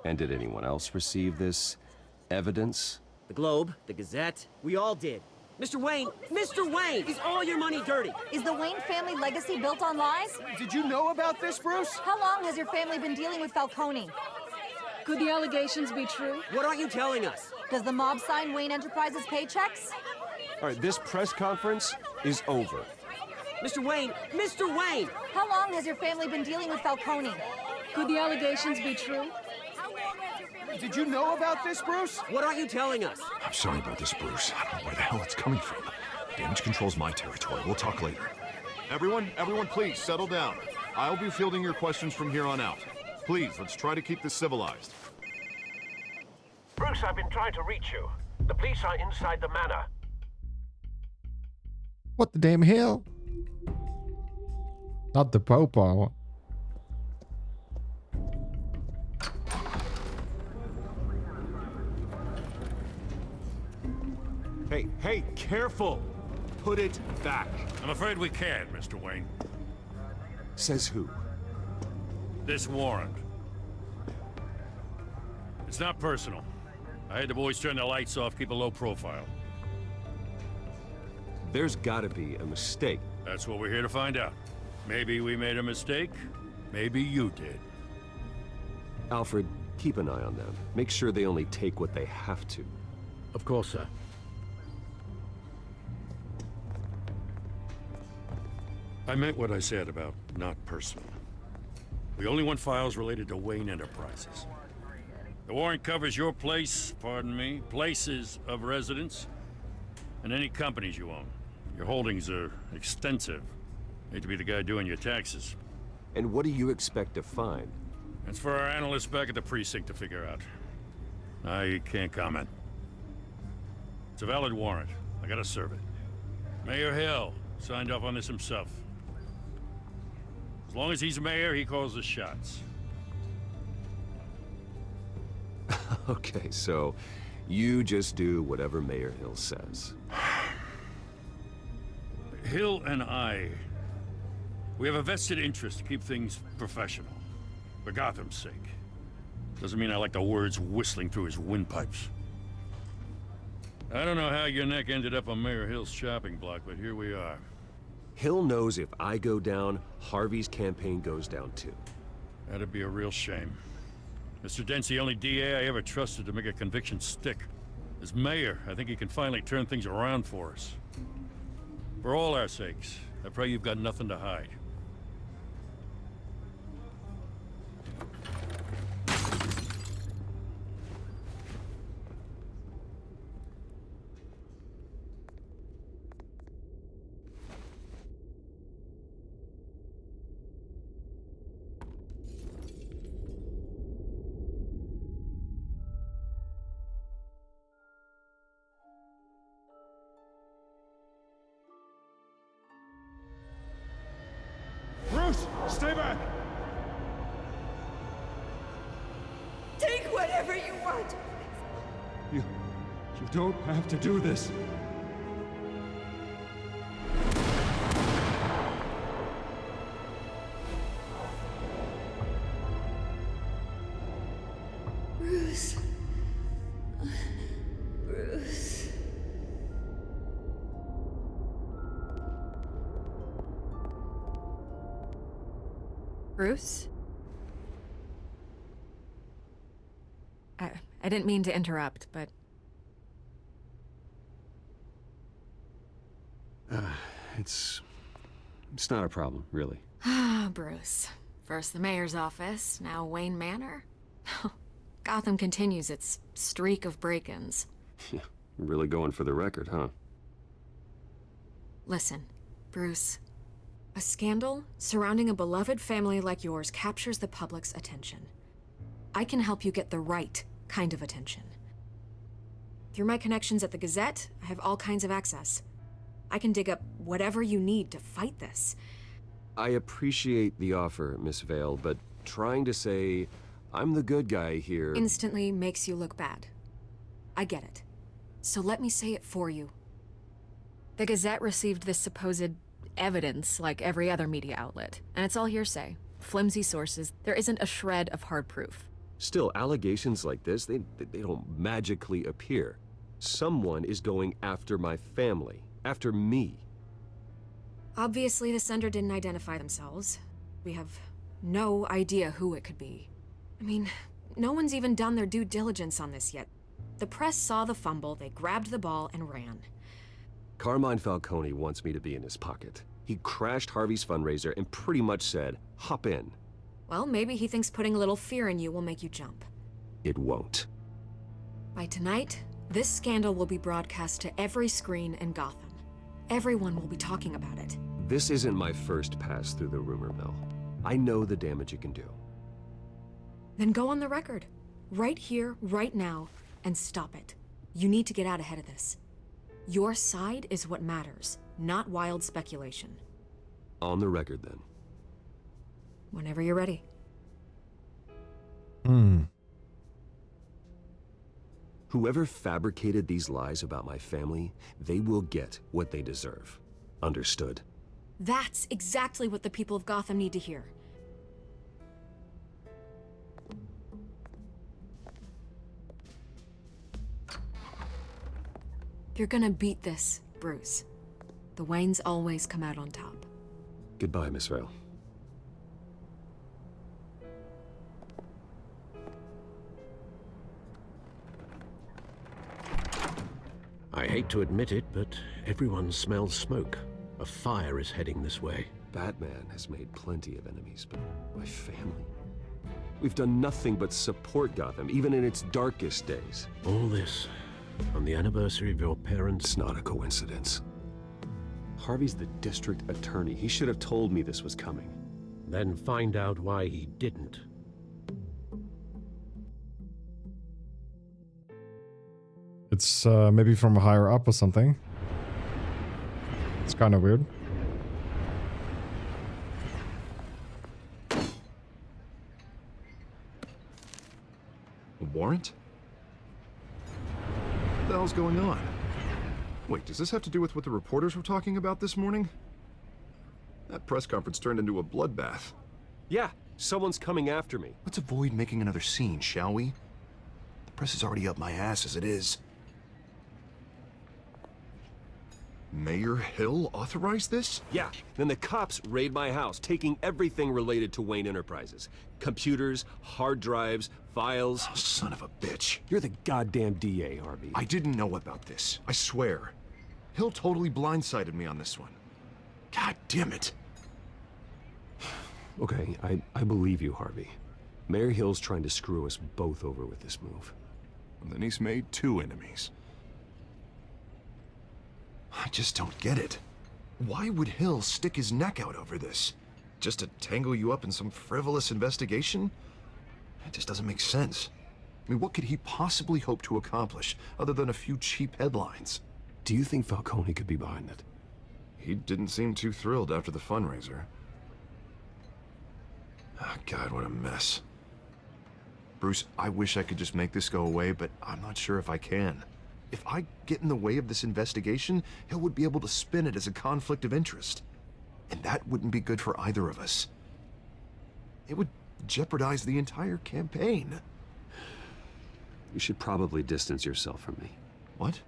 And did anyone else receive this evidence? The Globe, the Gazette, we all did. Mr. Wayne, is all your money dirty? Is the Wayne family legacy built on lies? Did you know about this, Bruce? How long has your family been dealing with Falcone? Could the allegations be true? What aren't you telling us? Does the mob sign Wayne Enterprises paychecks? All right, this press conference is over. Mr. Wayne! How long has your family been dealing with Falcone? Could the allegations be true? Did you know about this, Bruce? What aren't you telling us? I'm sorry about this, Bruce. I don't know where the hell it's coming from. Damage control's my territory. We'll talk later. Everyone, please, settle down. I'll be fielding your questions from here on out. Please, let's try to keep this civilized. Bruce, I've been trying to reach you. The police are inside the manor. What the damn hell? Not the Popo. Hey, careful! Put it back. I'm afraid we can't, Mr. Wayne. Says who? This warrant. It's not personal. I had the boys turn the lights off, keep a low profile. There's gotta be a mistake. That's what we're here to find out. Maybe we made a mistake. Maybe you did. Alfred, keep an eye on them. Make sure they only take what they have to. Of course, sir. I meant what I said about not personal. We only want files related to Wayne Enterprises. The warrant covers your place, pardon me, places of residence, and any companies you own. Your holdings are extensive. Hate to be the guy doing your taxes. And what do you expect to find? That's for our analysts back at the precinct to figure out. I can't comment. It's a valid warrant. I gotta serve it. Mayor Hill signed off on this himself. As long as he's mayor, he calls the shots. Okay, so you just do whatever Mayor Hill says. Hill and I, we have a vested interest to keep things professional. For Gotham's sake. Doesn't mean I like the words whistling through his windpipes. I don't know how your neck ended up on Mayor Hill's shopping block, but here we are. Hill knows if I go down, Harvey's campaign goes down too. That'd be a real shame. Mr. Dent's the only DA I ever trusted to make a conviction stick. As mayor, I think he can finally turn things around for us. For all our sakes, I pray you've got nothing to hide. Bruce, stay back! Take whatever you want. You don't have to do this. Bruce. Bruce. Bruce? I didn't mean to interrupt, but... It's not a problem, really. Ah, Bruce. First the mayor's office, now Wayne Manor. Gotham continues its streak of break-ins. Yeah, really going for the record, huh? Listen, Bruce. A scandal surrounding a beloved family like yours captures the public's attention. I can help you get the right kind of attention. Through my connections at the Gazette, I have all kinds of access. I can dig up whatever you need to fight this. I appreciate the offer, Miss Vale, but trying to say I'm the good guy here... Instantly makes you look bad. I get it. So let me say it for you. The Gazette received this supposed evidence like every other media outlet, and it's all hearsay. Flimsy sources. There isn't a shred of hard proof. Still, allegations like this, they don't magically appear. Someone is going after my family. After me. Obviously, the sender didn't identify themselves. We have no idea who it could be. I mean, no one's even done their due diligence on this yet. The press saw the fumble, they grabbed the ball and ran. Carmine Falcone wants me to be in his pocket. He crashed Harvey's fundraiser and pretty much said, hop in. Well, maybe he thinks putting a little fear in you will make you jump. It won't. By tonight, this scandal will be broadcast to every screen in Gotham. Everyone will be talking about it. This isn't my first pass through the rumor mill. I know the damage it can do. Then go on the record. Right here, right now, and stop it. You need to get out ahead of this. Your side is what matters, not wild speculation. On the record, then. Whenever you're ready. Whoever fabricated these lies about my family, they will get what they deserve. Understood? That's exactly what the people of Gotham need to hear. You're gonna beat this, Bruce. The Waynes always come out on top. Goodbye, Miss Vale. I hate to admit it, but everyone smells smoke. A fire is heading this way. Batman has made plenty of enemies, but my family? We've done nothing but support Gotham, even in its darkest days. All this on the anniversary of your parents'... It's not a coincidence. Harvey's the district attorney. He should have told me this was coming. Then find out why he didn't. It's maybe from higher up or something. It's kind of weird. A warrant? What the hell's going on? Wait, does this have to do with what the reporters were talking about this morning? That press conference turned into a bloodbath. Yeah, someone's coming after me. Let's avoid making another scene, shall we? The press is already up my ass as it is. Mayor Hill authorized this? Yeah, then the cops raid my house, taking everything related to Wayne Enterprises. Computers, hard drives, files. Oh, son of a bitch. You're the goddamn DA, Harvey. I didn't know about this. I swear. Hill totally blindsided me on this one. God damn it. Okay, I believe you, Harvey. Mayor Hill's trying to screw us both over with this move. And then he's made 2 enemies. I just don't get it. Why would Hill stick his neck out over this? Just to tangle you up in some frivolous investigation? It just doesn't make sense. I mean, what could he possibly hope to accomplish other than a few cheap headlines? Do you think Falcone could be behind it? He didn't seem too thrilled after the fundraiser. Oh, God, what a mess. Bruce, I wish I could just make this go away, but I'm not sure if I can. If I get in the way of this investigation, Hill would be able to spin it as a conflict of interest. And that wouldn't be good for either of us. It would jeopardize the entire campaign. You should probably distance yourself from me. What?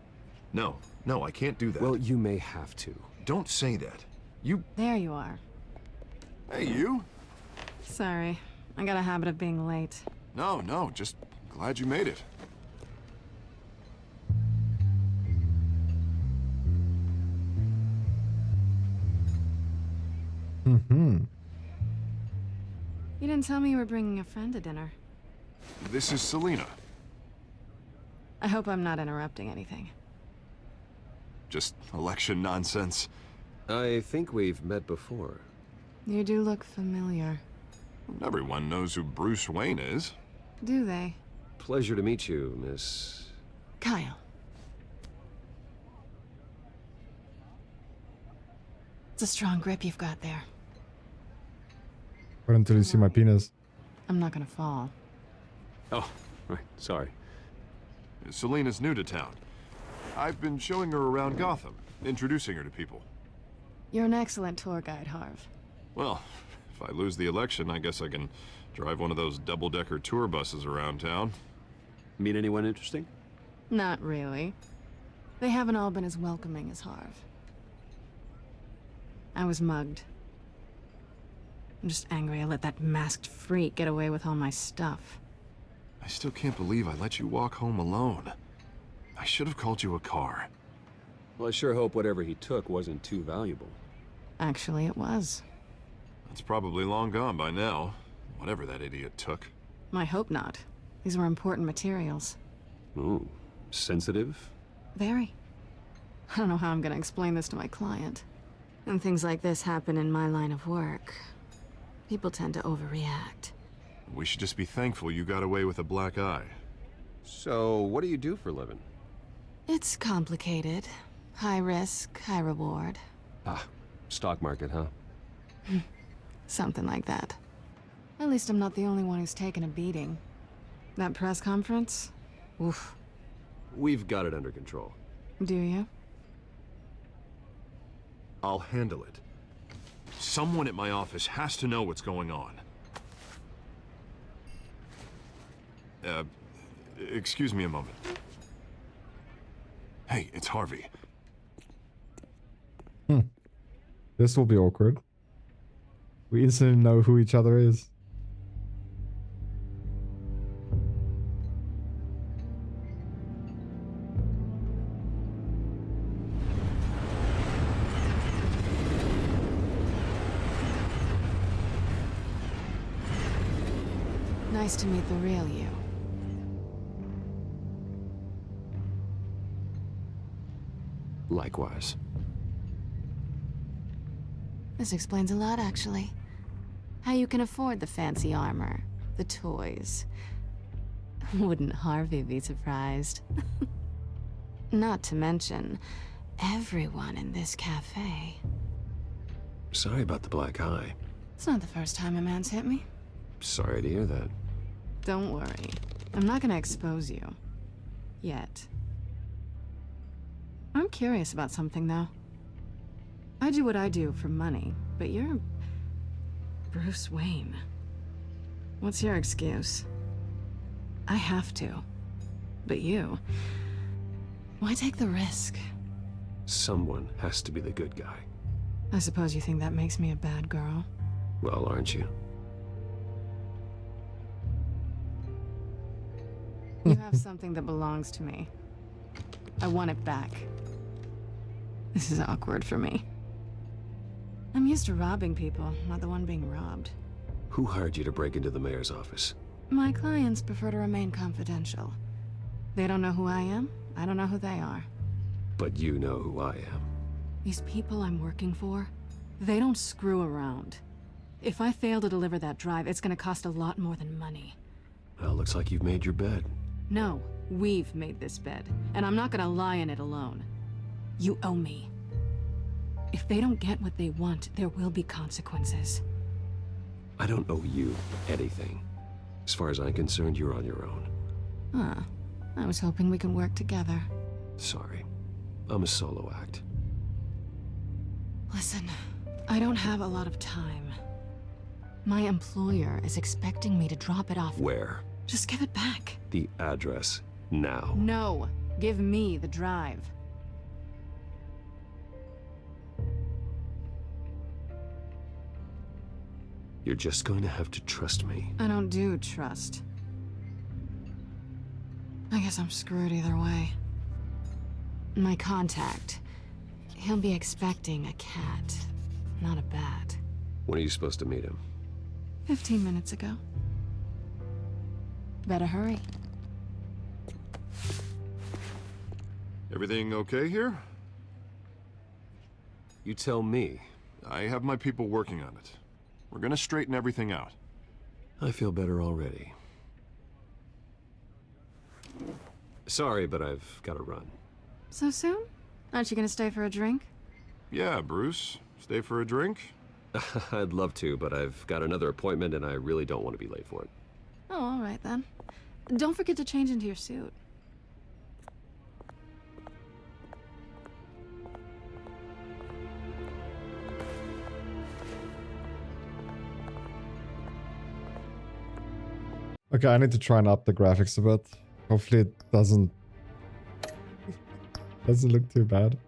No, I can't do that. Well, you may have to. Don't say that. There you are. Hey, you? Sorry, I got a habit of being late. No, just glad you made it. Mm-hmm. You didn't tell me you were bringing a friend to dinner. This is Selena. I hope I'm not interrupting anything. Just election nonsense. I think we've met before. You do look familiar. Everyone knows who Bruce Wayne is. Do they? Pleasure to meet you, Miss... Kyle. It's a strong grip you've got there. Wait until you see my penis. I'm not gonna fall. Oh, right, sorry. Selena's new to town. I've been showing her around Gotham, introducing her to people. You're an excellent tour guide, Harv. Well, if I lose the election, I guess I can drive one of those double-decker tour buses around town. Meet anyone interesting? Not really. They haven't all been as welcoming as Harv. I was mugged. I'm just angry I let that masked freak get away with all my stuff. I still can't believe I let you walk home alone. I should have called you a car. Well, I sure hope whatever he took wasn't too valuable. Actually, it was. It's probably long gone by now, whatever that idiot took. I hope not. These were important materials. Ooh, sensitive? Very. I don't know how I'm gonna explain this to my client. And things like this happen in my line of work. People tend to overreact. We should just be thankful you got away with a black eye. So, what do you do for a living? It's complicated. High risk, high reward. Ah, stock market, huh? Something like that. At least I'm not the only one who's taken a beating. That press conference? Oof. We've got it under control. Do you? I'll handle it. Someone at my office has to know what's going on. Excuse me a moment. Hey, it's Harvey. This will be awkward. We instantly know who each other is. Nice to meet the real you. Likewise. This explains a lot, actually. How you can afford the fancy armor, the toys. Wouldn't Harvey be surprised? Not to mention, everyone in this cafe. Sorry about the black eye. It's not the first time a man's hit me. Sorry to hear that. Don't worry. I'm not gonna expose you. Yet. I'm curious about something, though. I do what I do for money, but you're... Bruce Wayne. What's your excuse? I have to. But you... Why take the risk? Someone has to be the good guy. I suppose you think that makes me a bad girl? Well, aren't you? You have something that belongs to me. I want it back. This is awkward for me. I'm used to robbing people, not the one being robbed. Who hired you to break into the mayor's office? My clients prefer to remain confidential. They don't know who I am, I don't know who they are. But you know who I am. These people I'm working for, they don't screw around. If I fail to deliver that drive, it's gonna cost a lot more than money. Well, looks like you've made your bed. No, we've made this bed, and I'm not gonna lie in it alone. You owe me. If they don't get what they want, there will be consequences. I don't owe you anything. As far as I'm concerned, you're on your own. Huh. I was hoping we could work together. Sorry. I'm a solo act. Listen, I don't have a lot of time. My employer is expecting me to drop it off. Where? Just give it back. The address, now. No, give me the drive. You're just going to have to trust me. I don't do trust. I guess I'm screwed either way. My contact, he'll be expecting a cat, not a bat. When are you supposed to meet him? 15 minutes ago. Better hurry. Everything okay here? You tell me. I have my people working on it. We're gonna straighten everything out. I feel better already. Sorry, but I've got to run. So soon? Aren't you gonna stay for a drink? Yeah, Bruce. Stay for a drink? I'd love to, but I've got another appointment and I really don't want to be late for it. Oh, all right then. Don't forget to change into your suit. Okay, I need to try and up the graphics a bit. Hopefully it doesn't look too bad.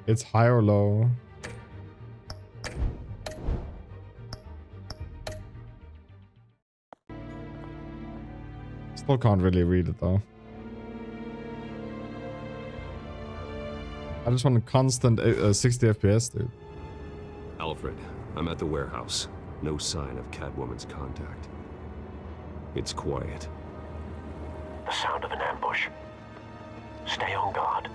It's high or low? Still can't really read it though. I just want a constant 60 FPS, dude. Alfred, I'm at the warehouse. No sign of Catwoman's contact. It's quiet. The sound of an ambush. Stay on guard.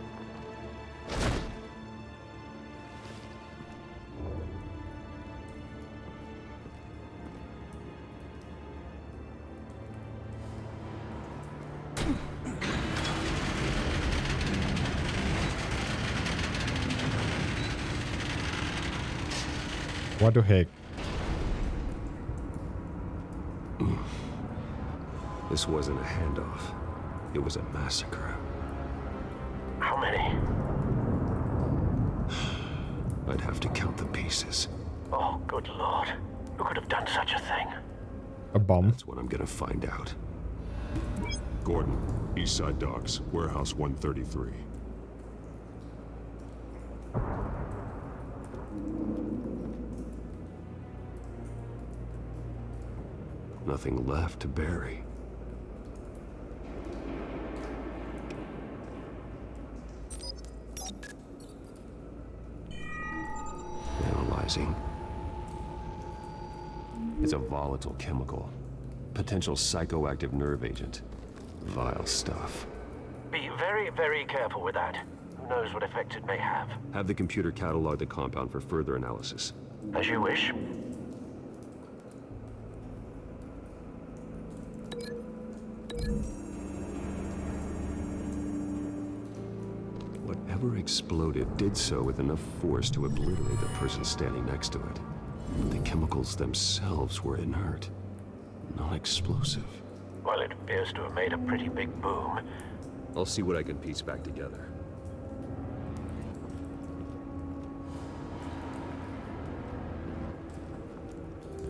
What the heck? This wasn't a handoff. It was a massacre. How many? I'd have to count the pieces. Oh, good lord. Who could have done such a thing? A bomb? That's what I'm gonna find out. Gordon, Eastside Docks, Warehouse 133. Nothing left to bury. Analyzing. It's a volatile chemical. Potential psychoactive nerve agent. Vile stuff. Be very, very careful with that. Who knows what effect it may have. Have the computer catalog the compound for further analysis. As you wish. Whatever exploded did so with enough force to obliterate the person standing next to it. But the chemicals themselves were inert, non-explosive. Well, it appears to have made a pretty big boom. I'll see what I can piece back together.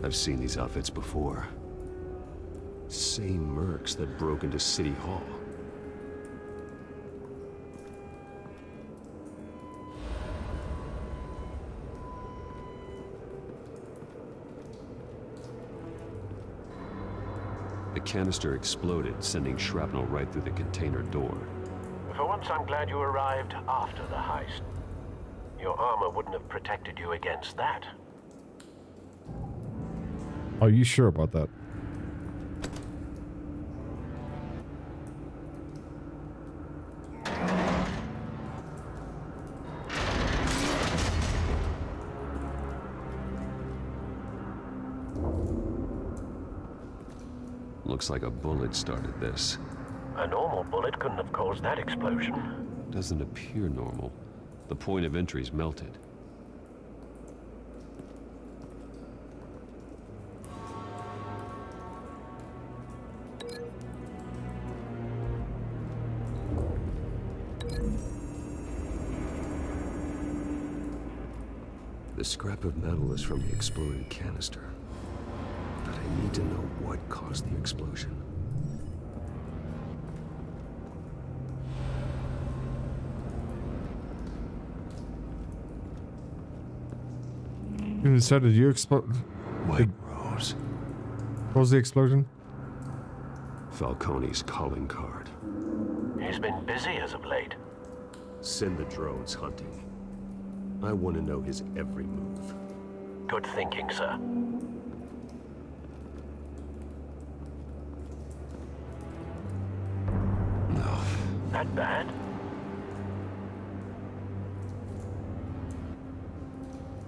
I've seen these outfits before. Same mercs that broke into City Hall. The canister exploded, sending shrapnel right through the container door. For once, I'm glad you arrived after the heist. Your armor wouldn't have protected you against that. Are you sure about that? Looks like a bullet started this. A normal bullet couldn't have caused that explosion. Doesn't appear normal. The point of entry's melted. The scrap of metal is from the exploded canister. But I need to know what caused the explosion. You said, did you explode? White Rose. What was the explosion? Falcone's calling card. He's been busy as of late. Send the drones hunting. I want to know his every move. Good thinking, sir. No. That bad?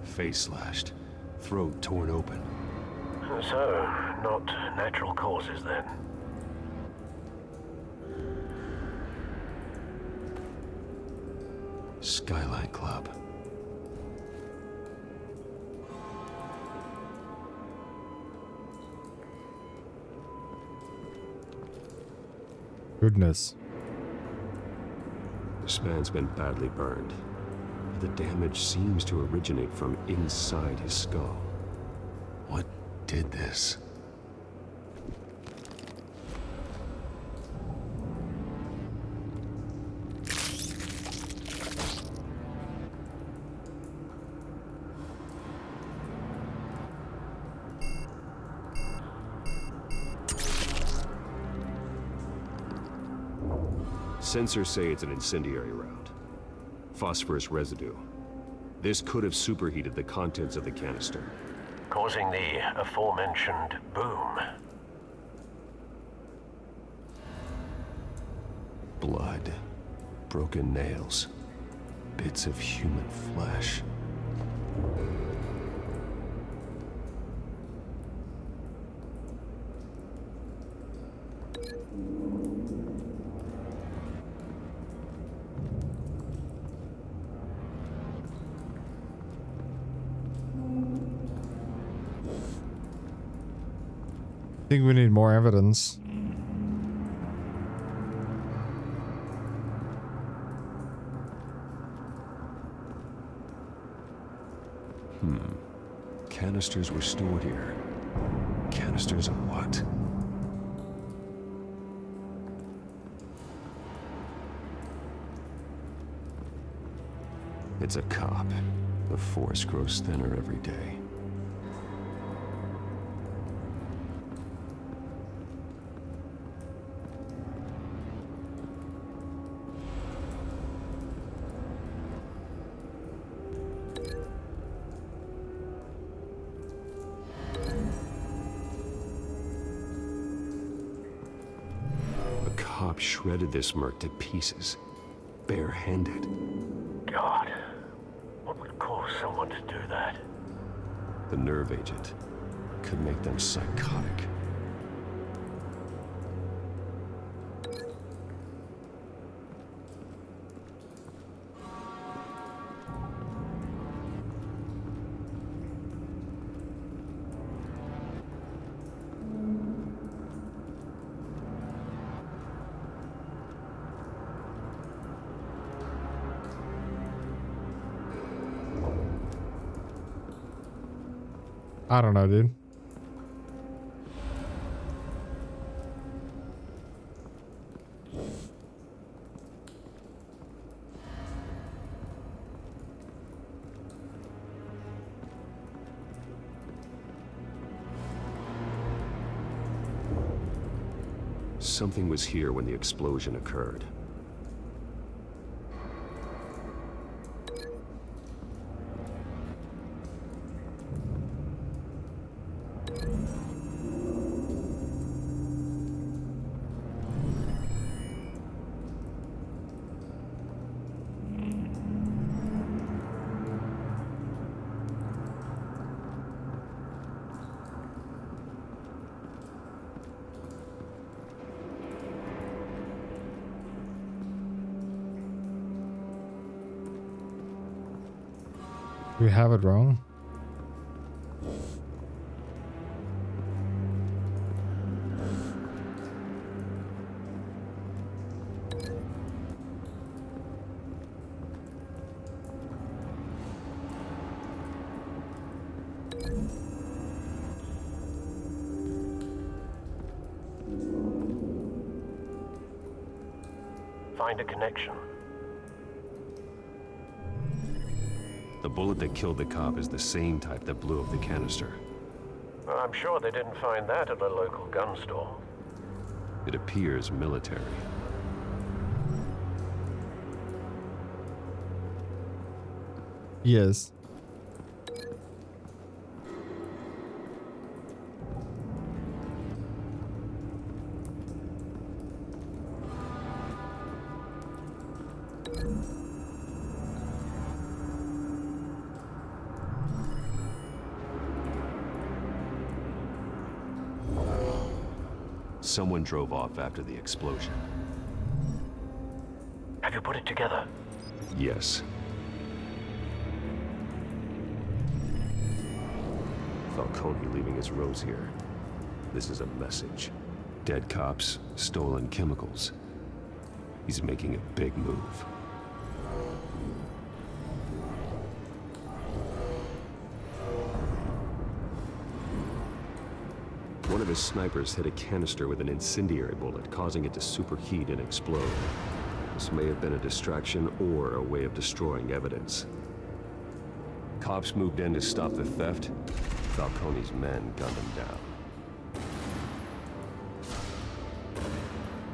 Face slashed. Throat torn open. So, not natural causes then. Skyline Club. Goodness. This man's been badly burned. The damage seems to originate from inside his skull. What did this? Sensors say it's an incendiary round. Phosphorus residue. This could have superheated the contents of the canister, causing the aforementioned boom. Blood. Broken nails. Bits of human flesh. I think we need more evidence. Canisters were stored here. Canisters of what? It's a cop. The force grows thinner every day. Shredded this merc to pieces, bare-handed. God, what would cause someone to do that? The nerve agent could make them psychotic. I don't know, dude. something was here when the explosion occurred. We have it wrong. Find a connection. The bullet that killed the cop is the same type that blew up the canister. Well, I'm sure they didn't find that at a local gun store. It appears military. Yes. Someone drove off after the explosion. Have you put it together? Yes. Falcone leaving his rose here. This is a message. Dead cops, stolen chemicals. He's making a big move. One of his snipers hit a canister with an incendiary bullet, causing it to superheat and explode. This may have been a distraction or a way of destroying evidence. Cops moved in to stop the theft. Falcone's men gunned him down.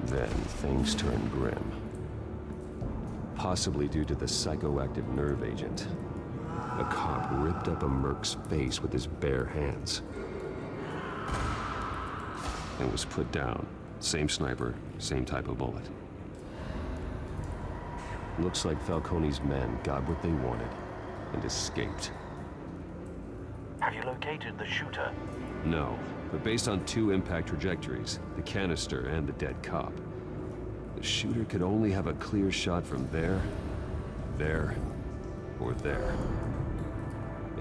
Then things turned grim. Possibly due to the psychoactive nerve agent. A cop ripped up a merc's face with his bare hands. And was put down. Same sniper, same type of bullet. Looks like Falcone's men got what they wanted and escaped. Have you located the shooter? No, but based on two impact trajectories, the canister and the dead cop, the shooter could only have a clear shot from there, or there,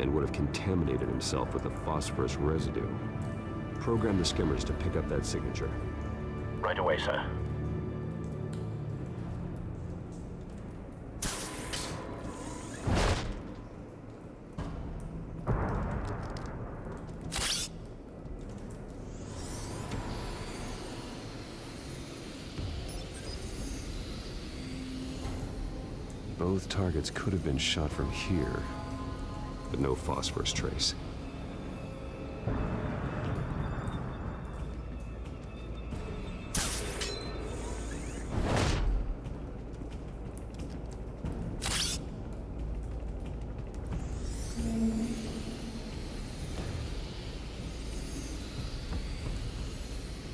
and would have contaminated himself with the phosphorus residue. Program the skimmers to pick up that signature. Right away, sir. Both targets could have been shot from here, but no phosphorus trace.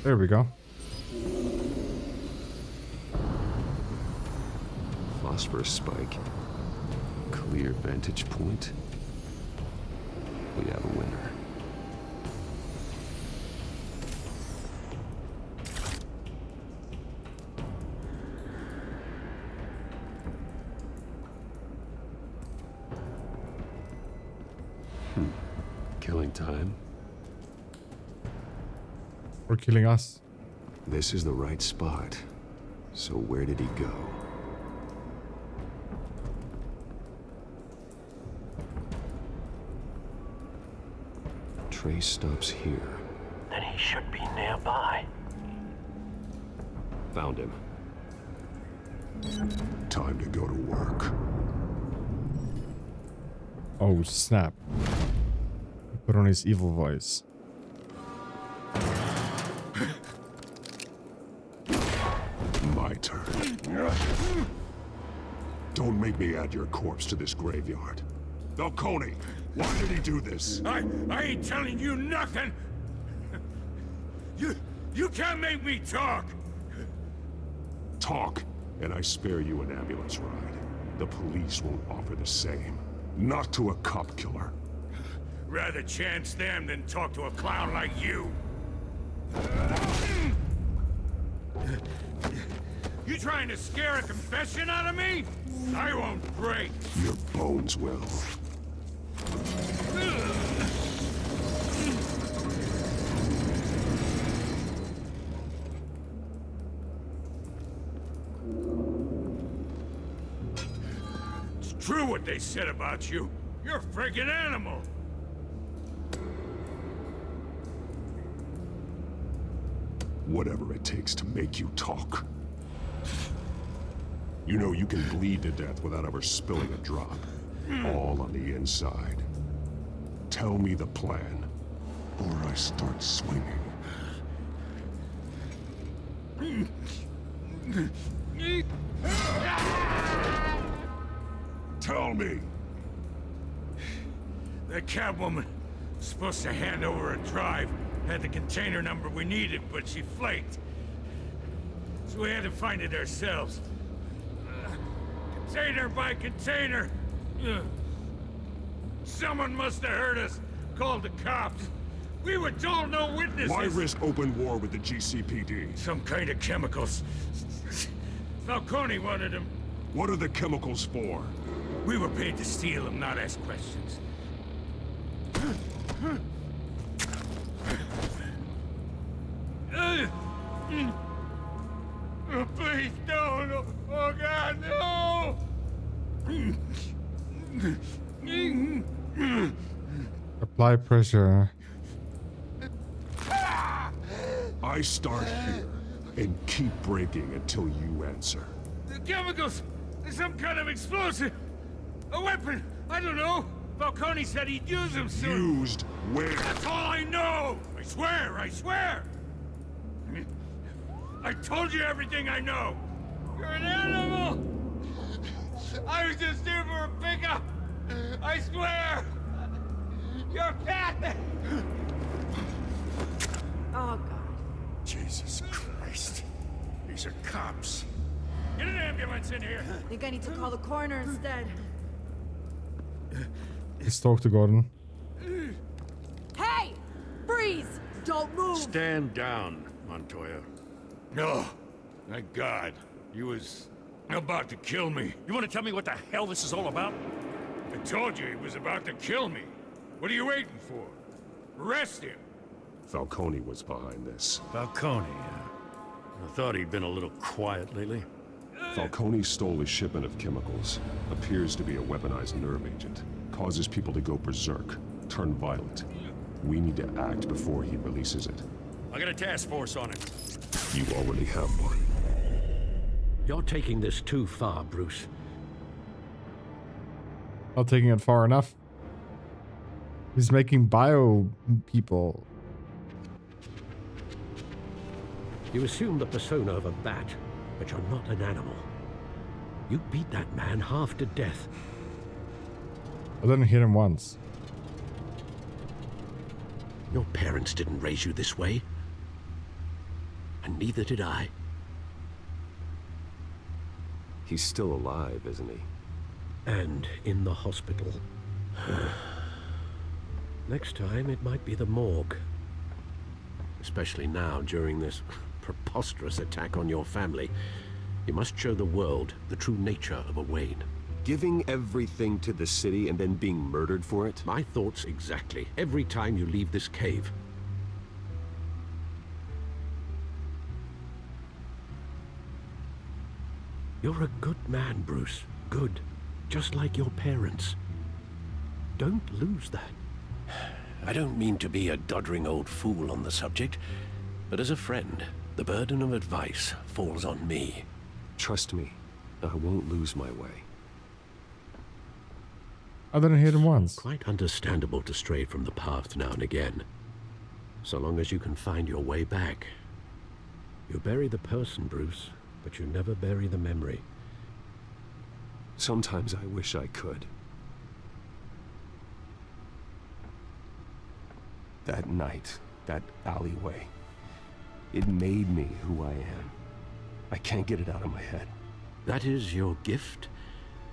There we go. Phosphorus spike. Clear vantage point. We have a winner. Killing time. Or killing us. This is the right spot. So where did he go? Trace stops here. Then he should be nearby. Found him. Time to go to work. Oh, snap. He put on his evil voice. Don't make me add your corpse to this graveyard. Falcone, why did he do this? I ain't telling you nothing! You can't make me talk! Talk, and I spare you an ambulance ride. The police won't offer the same. Not to a cop killer. Rather chance them than talk to a clown like you. You trying to scare a confession out of me? I won't break. Your bones will. It's true what they said about you. You're a friggin' animal. Whatever it takes to make you talk. You know you can bleed to death without ever spilling a drop. All on the inside. Tell me the plan, or I start swinging. Tell me! That Catwoman was supposed to hand over a drive. Had the container number we needed, but she flaked. So we had to find it ourselves. Container by container. Someone must have heard us. Called the cops. We were told no witnesses. Why risk open war with the GCPD? Some kind of chemicals. Falcone wanted them. What are the chemicals for? We were paid to steal them, not ask questions. Oh, please don't! Oh God, no! Apply pressure. I start here and keep breaking until you answer. The chemicals! Some kind of explosive! A weapon! I don't know! Falcone said he'd use them soon! Used where? That's all I know! I swear! I swear! I told you everything I know! You're an animal! I was just here for a pickup! I swear! You're fat! Oh, God. Jesus Christ. These are cops. Get an ambulance in here! I think I need to call the coroner instead. Let's talk to Gordon. Hey! Freeze! Don't move! Stand down, Montoya. No. Thank God. He was about to kill me. You want to tell me what the hell this is all about? I told you he was about to kill me. What are you waiting for? Arrest him. Falcone was behind this. Falcone, I thought he'd been a little quiet lately. Falcone stole a shipment of chemicals. Appears to be a weaponized nerve agent. Causes people to go berserk, turn violent. We need to act before he releases it. I got a task force on it. You already have one. You're taking this too far, Bruce. Not taking it far enough. He's making bio people. You assume the persona of a bat, but you're not an animal. You beat that man half to death. I didn't hit him once. Your parents didn't raise you this way. And neither did I. He's still alive, isn't he? And in the hospital. Next time, it might be the morgue. Especially now, during this preposterous attack on your family. You must show the world the true nature of a Wayne. Giving everything to the city and then being murdered for it? My thoughts exactly. Every time you leave this cave. You're a good man, Bruce. Good. Just like your parents. Don't lose that. I don't mean to be a doddering old fool on the subject, but as a friend, the burden of advice falls on me. Trust me, I won't lose my way. I didn't hit him once. Quite understandable to stray from the path now and again. So long as you can find your way back. You bury the person, Bruce, but you never bury the memory. Sometimes I wish I could. That night, that alleyway, it made me who I am. I can't get it out of my head. That is your gift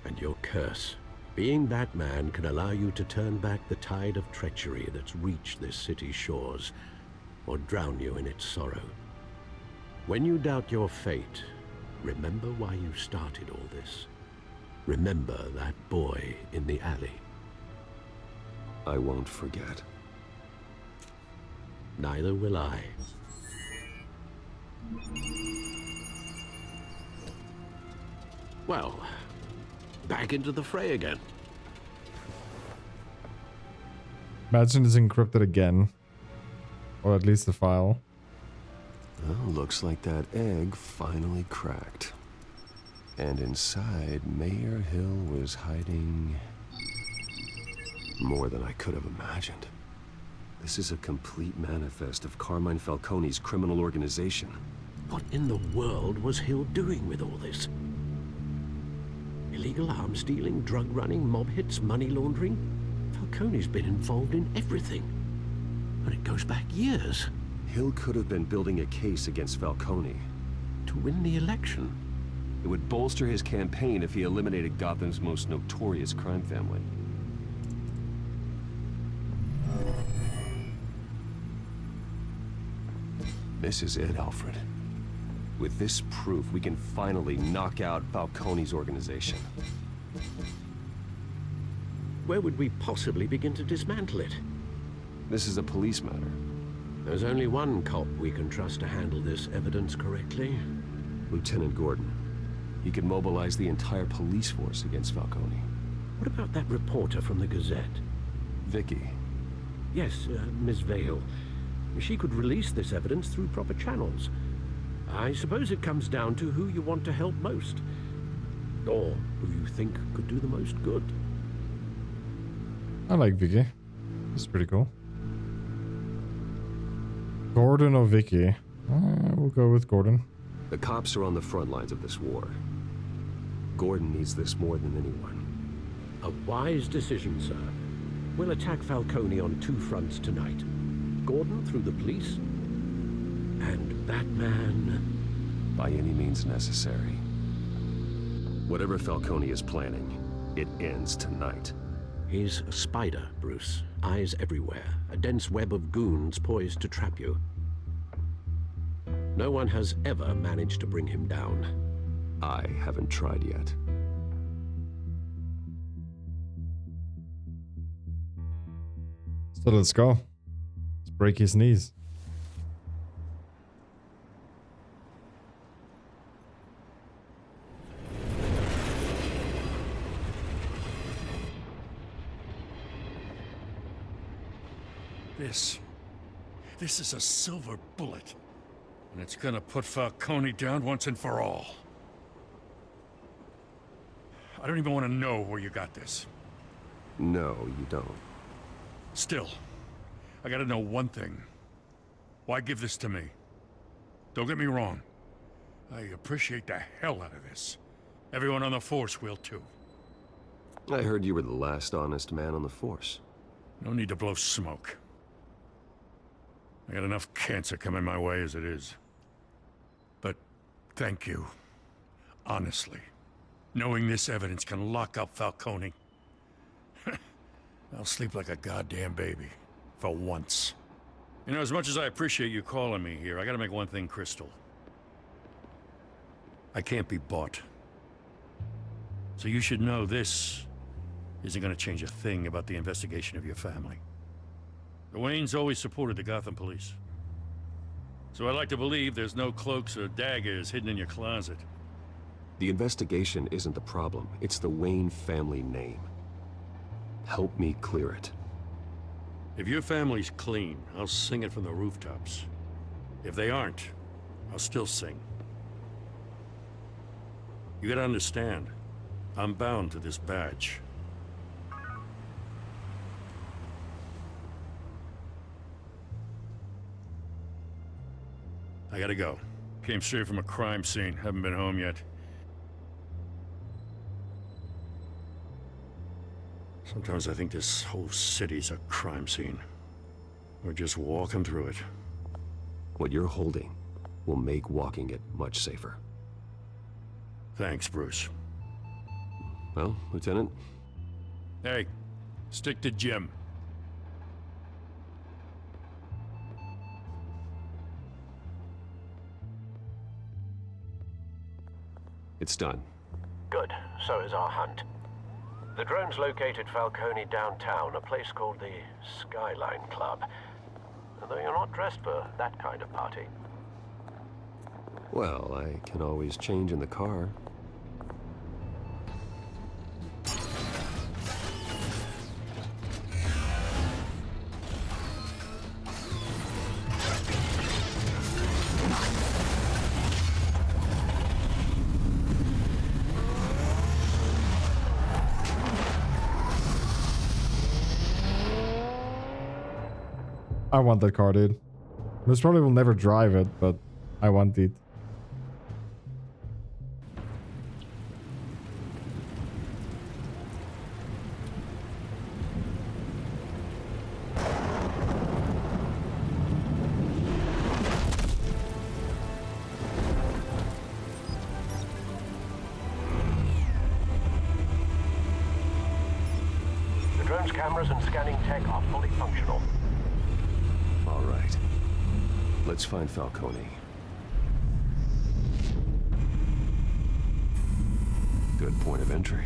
and your curse. Being Batman can allow you to turn back the tide of treachery that's reached this city's shores, or drown you in its sorrow. When you doubt your fate, remember why you started all this. Remember that boy in the alley. I won't forget. Neither will I. Well, back into the fray again. Imagine it's encrypted again. Or at least the file. Well, looks like that egg finally cracked. And inside, Mayor Hill was hiding more than I could have imagined. This is a complete manifest of Carmine Falcone's criminal organization. What in the world was Hill doing with all this? Illegal arms dealing, drug running, mob hits, money laundering? Falcone's been involved in everything. And it goes back years. Hill could have been building a case against Falcone. To win the election. It would bolster his campaign if he eliminated Gotham's most notorious crime family. This is it, Alfred. With this proof, we can finally knock out Falcone's organization. Where would we possibly begin to dismantle it? This is a police matter. There's only one cop we can trust to handle this evidence correctly. Lieutenant Gordon. He could mobilize the entire police force against Falcone. What about that reporter from the Gazette? Vicky. Yes, Miss Vale. She could release this evidence through proper channels. I suppose it comes down to who you want to help most. Or who you think could do the most good. I like Vicky. This is pretty cool. Gordon or Vicky? We'll go with Gordon. The cops are on the front lines of this war. Gordon needs this more than anyone. A wise decision, sir. We'll attack Falcone on two fronts tonight. Gordon through the police, and Batman... by any means necessary. Whatever Falcone is planning, it ends tonight. He's a spider, Bruce. Eyes everywhere. A dense web of goons poised to trap you. No one has ever managed to bring him down. I haven't tried yet. So let's go. Let's break his knees. This is a silver bullet. And it's gonna put Falcone down once and for all. I don't even want to know where you got this. No, you don't. Still, I gotta know one thing. Why give this to me? Don't get me wrong. I appreciate the hell out of this. Everyone on the force will too. I heard you were the last honest man on the force. No need to blow smoke. I got enough cancer coming my way as it is. But thank you. Honestly. Knowing this evidence can lock up Falcone. I'll sleep like a goddamn baby. For once. You know, as much as I appreciate you calling me here, I gotta make one thing crystal. I can't be bought. So you should know this isn't gonna change a thing about the investigation of your family. The Waynes always supported the Gotham police. So I like to believe there's no cloaks or daggers hidden in your closet. The investigation isn't the problem. It's the Wayne family name. Help me clear it. If your family's clean, I'll sing it from the rooftops. If they aren't, I'll still sing. You gotta understand, I'm bound to this badge. I gotta go. Came straight from a crime scene. Haven't been home yet. Sometimes I think this whole city's a crime scene. We're just walking through it. What you're holding will make walking it much safer. Thanks, Bruce. Well, Lieutenant? Hey, stick to Jim. It's done. Good. So is our hunt. The drones located Falcone downtown, a place called the Skyline Club. Though you're not dressed for that kind of party. Well, I can always change in the car. I want that car, dude. Most probably will never drive it, but I want it. The drone's cameras and scanning tech are fully functional. All right. Let's find Falcone. Good point of entry.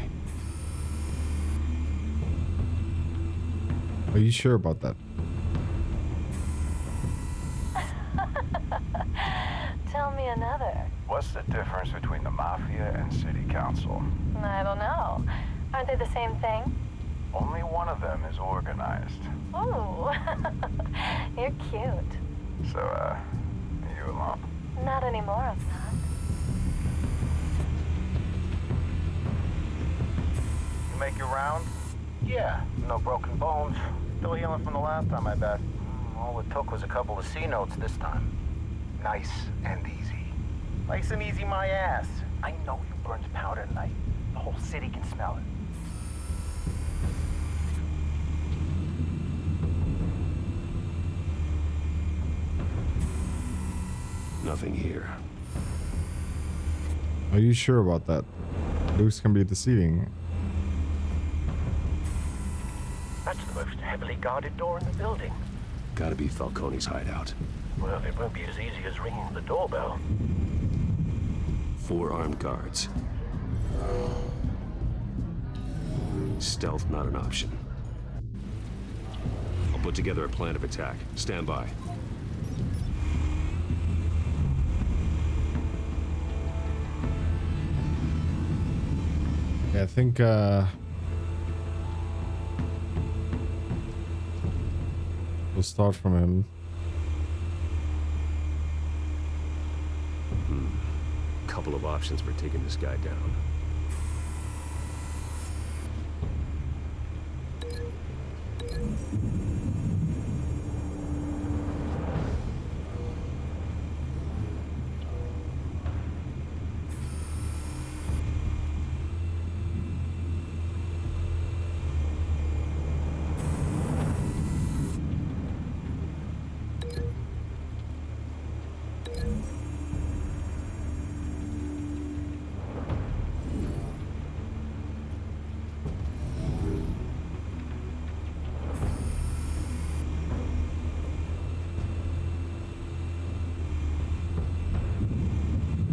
Are you sure about that? Tell me another. What's the difference between the Mafia and City Council? I don't know. Aren't they the same thing? Only one of them is organized. Ooh, you're cute. So, are you alone? Not anymore, I'm not. You make your round? Yeah, no broken bones. Still healing from the last time, I bet. All it took was a couple of C notes this time. Nice and easy. Nice and easy, my ass. I know you burned powder tonight. The whole city can smell it. Nothing here. Are you sure about that? Looks can be deceiving. That's the most heavily guarded door in the building. Gotta be Falcone's hideout. Well, it won't be as easy as ringing the doorbell. 4 armed guards. Stealth not an option. I'll put together a plan of attack. Stand by. Yeah, I think we'll start from him. Couple of options for taking this guy down.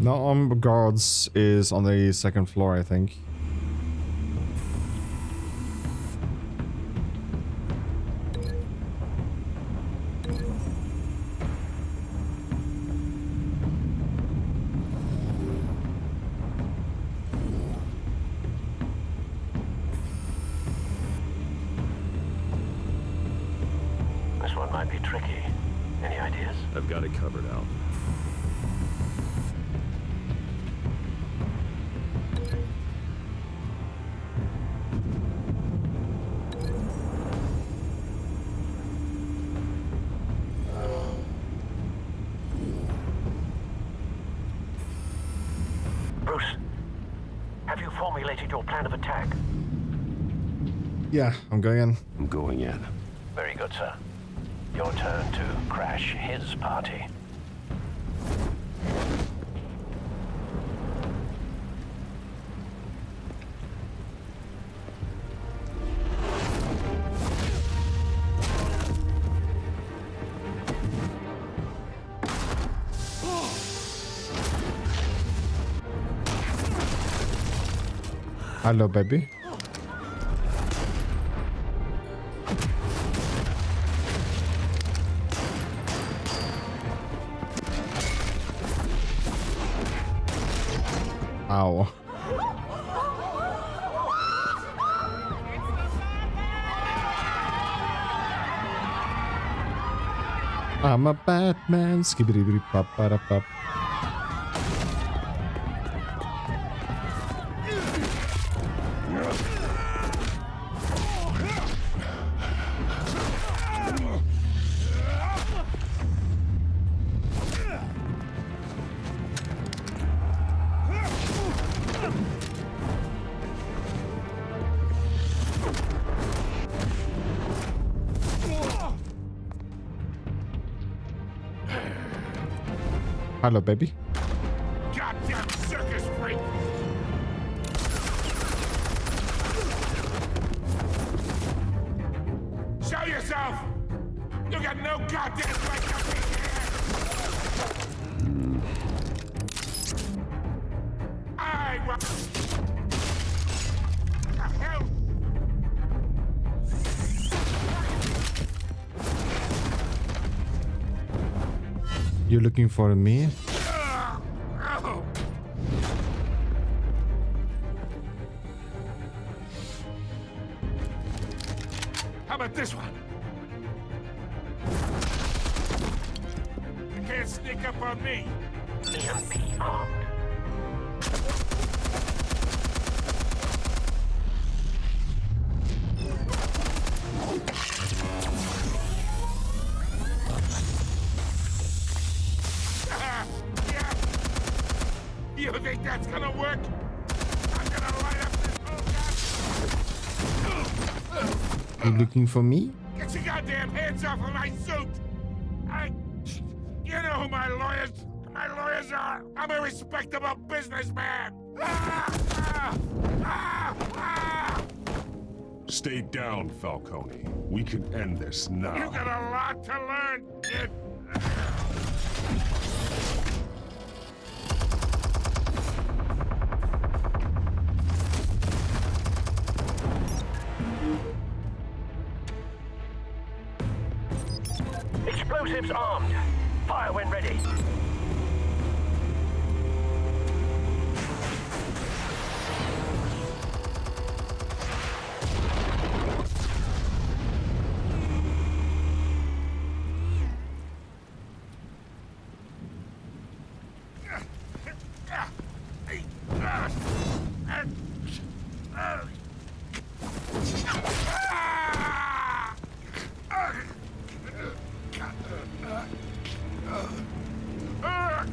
No, guards is on the 2nd floor, I think. This one might be tricky. Any ideas? I've got it covered, Al. of attack. Yeah, I'm going in. I'm going in. Very good, sir. Your turn to crash his party. Hello, baby. Ow. I'm a Batman. Skibbity pop pop. Hello, baby. Goddamn circus freak! Show yourself! You got no goddamn right to be here! I will... The hell? You're looking for me? How about this one? You can't sneak up on me. EMP armed. You think that's gonna work? I'm gonna light up this whole goddamn... You looking for me? Get your goddamn hands off of my suit! You know who my lawyers are! I'm a respectable businessman! Stay down, Falcone. We can end this now. You got a lot to learn, kid! Explosives armed. Fire when ready.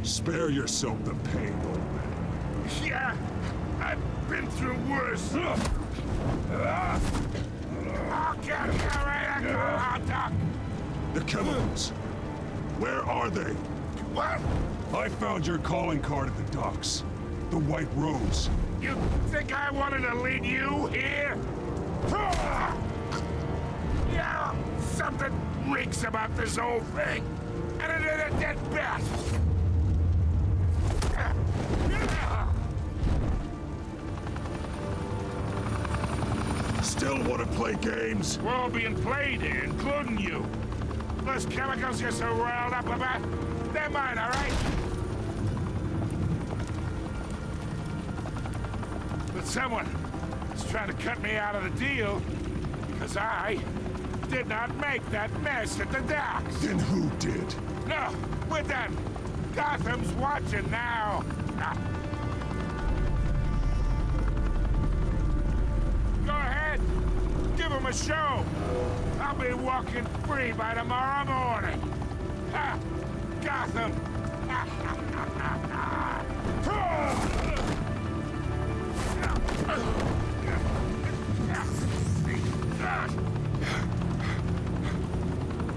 Spare yourself the pain, old man. Yeah, I've been through worse. I'll get you right at the hot dog. The chemicals. Where are they? What? I found your calling card at the docks. The White Rose. You think I wanted to lead you here? Yeah, something reeks about this whole thing. And it is a dead bat. Still want to play games? We're all being played here, including you. Those chemicals you're so riled up about, they're mine, all right? But someone is trying to cut me out of the deal because I did not make that mess at the docks. Then who did? No, we're done. Gotham's watching now. Go ahead. Give him a show. I'll be walking free by tomorrow morning. Ha! Gotham.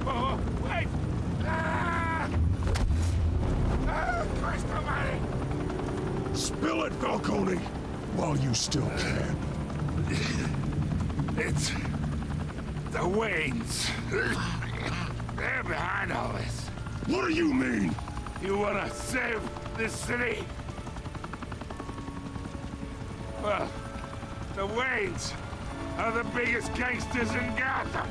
Oh, wait! Christ almighty! Spill it, Falcone, while you still can. It's the Waynes. They're behind all this. What do you mean? You wanna save this city? Well, the Waynes are the biggest gangsters in Gotham.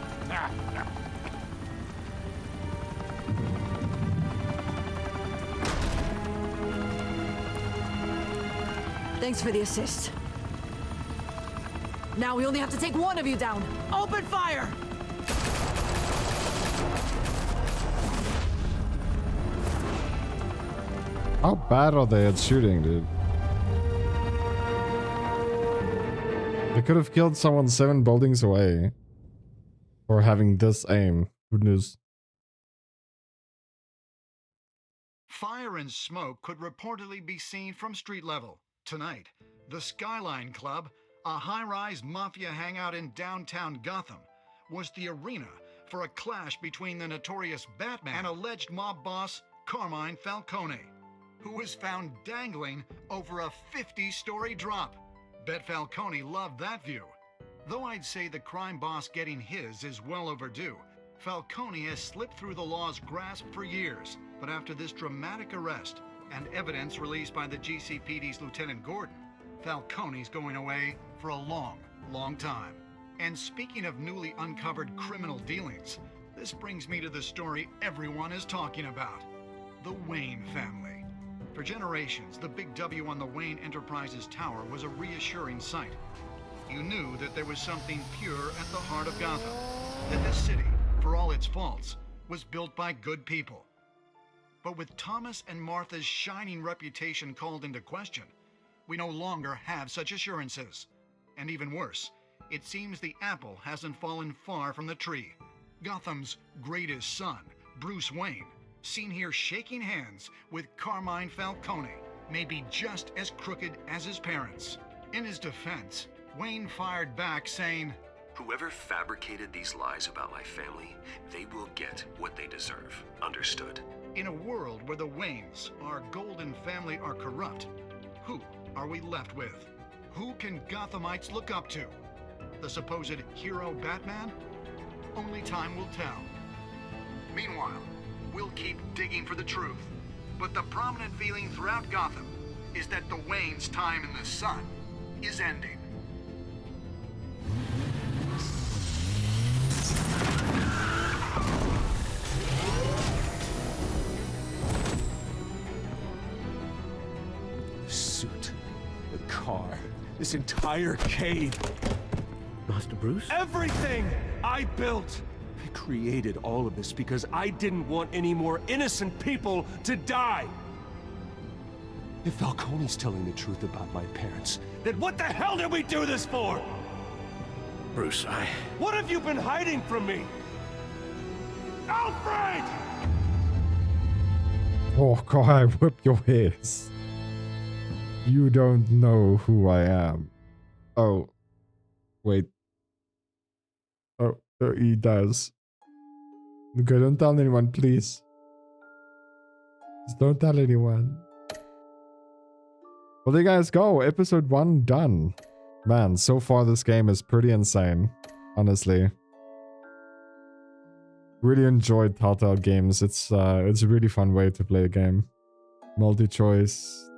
Thanks for the assist. Now we only have to take one of you down. Open fire! How bad are they at shooting, dude? They could have killed someone 7 buildings away. For having this aim. Who knows? Fire and smoke could reportedly be seen from street level. Tonight, the Skyline Club, a high-rise mafia hangout in downtown Gotham, was the arena for a clash between the notorious Batman and alleged mob boss Carmine Falcone, who was found dangling over a 50-story drop. Bet Falcone loved that view. Though I'd say the crime boss getting his is well overdue, Falcone has slipped through the law's grasp for years. But after this dramatic arrest and evidence released by the GCPD's Lieutenant Gordon, Falcone's going away for a long, long time. And speaking of newly uncovered criminal dealings, this brings me to the story everyone is talking about. The Wayne family. For generations, the big W on the Wayne Enterprises Tower was a reassuring sight. You knew that there was something pure at the heart of Gotham. That this city, for all its faults, was built by good people. But with Thomas and Martha's shining reputation called into question, we no longer have such assurances. And even worse, it seems the apple hasn't fallen far from the tree. Gotham's greatest son, Bruce Wayne, seen here shaking hands with Carmine Falcone, may be just as crooked as his parents. In his defense, Wayne fired back saying, "Whoever fabricated these lies about my family, they will get what they deserve. Understood?" In a world where the Waynes, our golden family, are corrupt, who are we left with? Who can Gothamites look up to? The supposed hero Batman? Only time will tell. Meanwhile, we'll keep digging for the truth. But the prominent feeling throughout Gotham is that the Waynes' time in the sun is ending. The suit, the car, this entire cave. Master Bruce? Everything I built! I created all of this because I didn't want any more innocent people to die! If Falcone's telling the truth about my parents, then what the hell did we do this for? Bruce, What have you been hiding from me? Alfred! Oh god, I whip your ass. You don't know who I am. Oh. Wait. Oh, he does. Okay, don't tell anyone, please. Just don't tell anyone. Well, there you guys go. Episode 1 done. Man, so far this game is pretty insane. Honestly. Really enjoyed Telltale games. It's a really fun way to play a game. Multi-choice.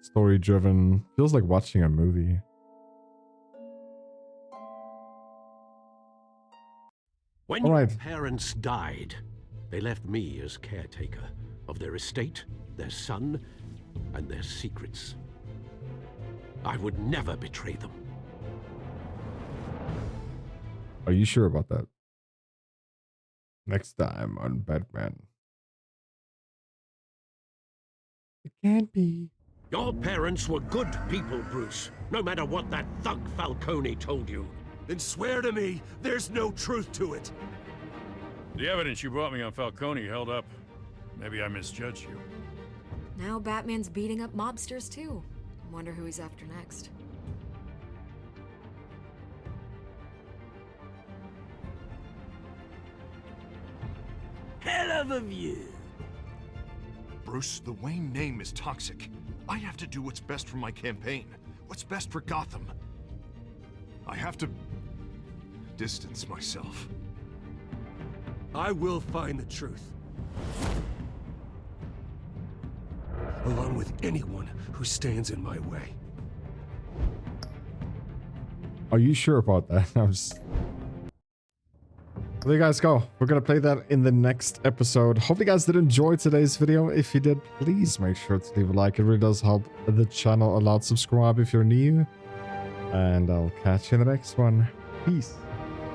Story-driven. Feels like watching a movie. When your parents died, they left me as caretaker of their estate, their son, and their secrets. I would never betray them. Are you sure about that? Next time on Batman. It can't be. Your parents were good people, Bruce, no matter what that thug Falcone told you. Then swear to me there's no truth to it. The evidence you brought me on Falcone held up. Maybe I misjudged you. Now Batman's beating up mobsters too. Wonder who he's after next. hell of a view. Bruce, the Wayne name is toxic. I have to do what's best for my campaign. What's best for Gotham. I have to distance myself. I will find the truth. Along with anyone who stands in my way. Are you sure about that? I'm just... There you guys go. We're gonna play that in the next episode. Hope you guys did enjoy today's video. If you did, please make sure to leave a like. It really does help the channel a lot. Subscribe if you're new. And I'll catch you in the next one. Peace.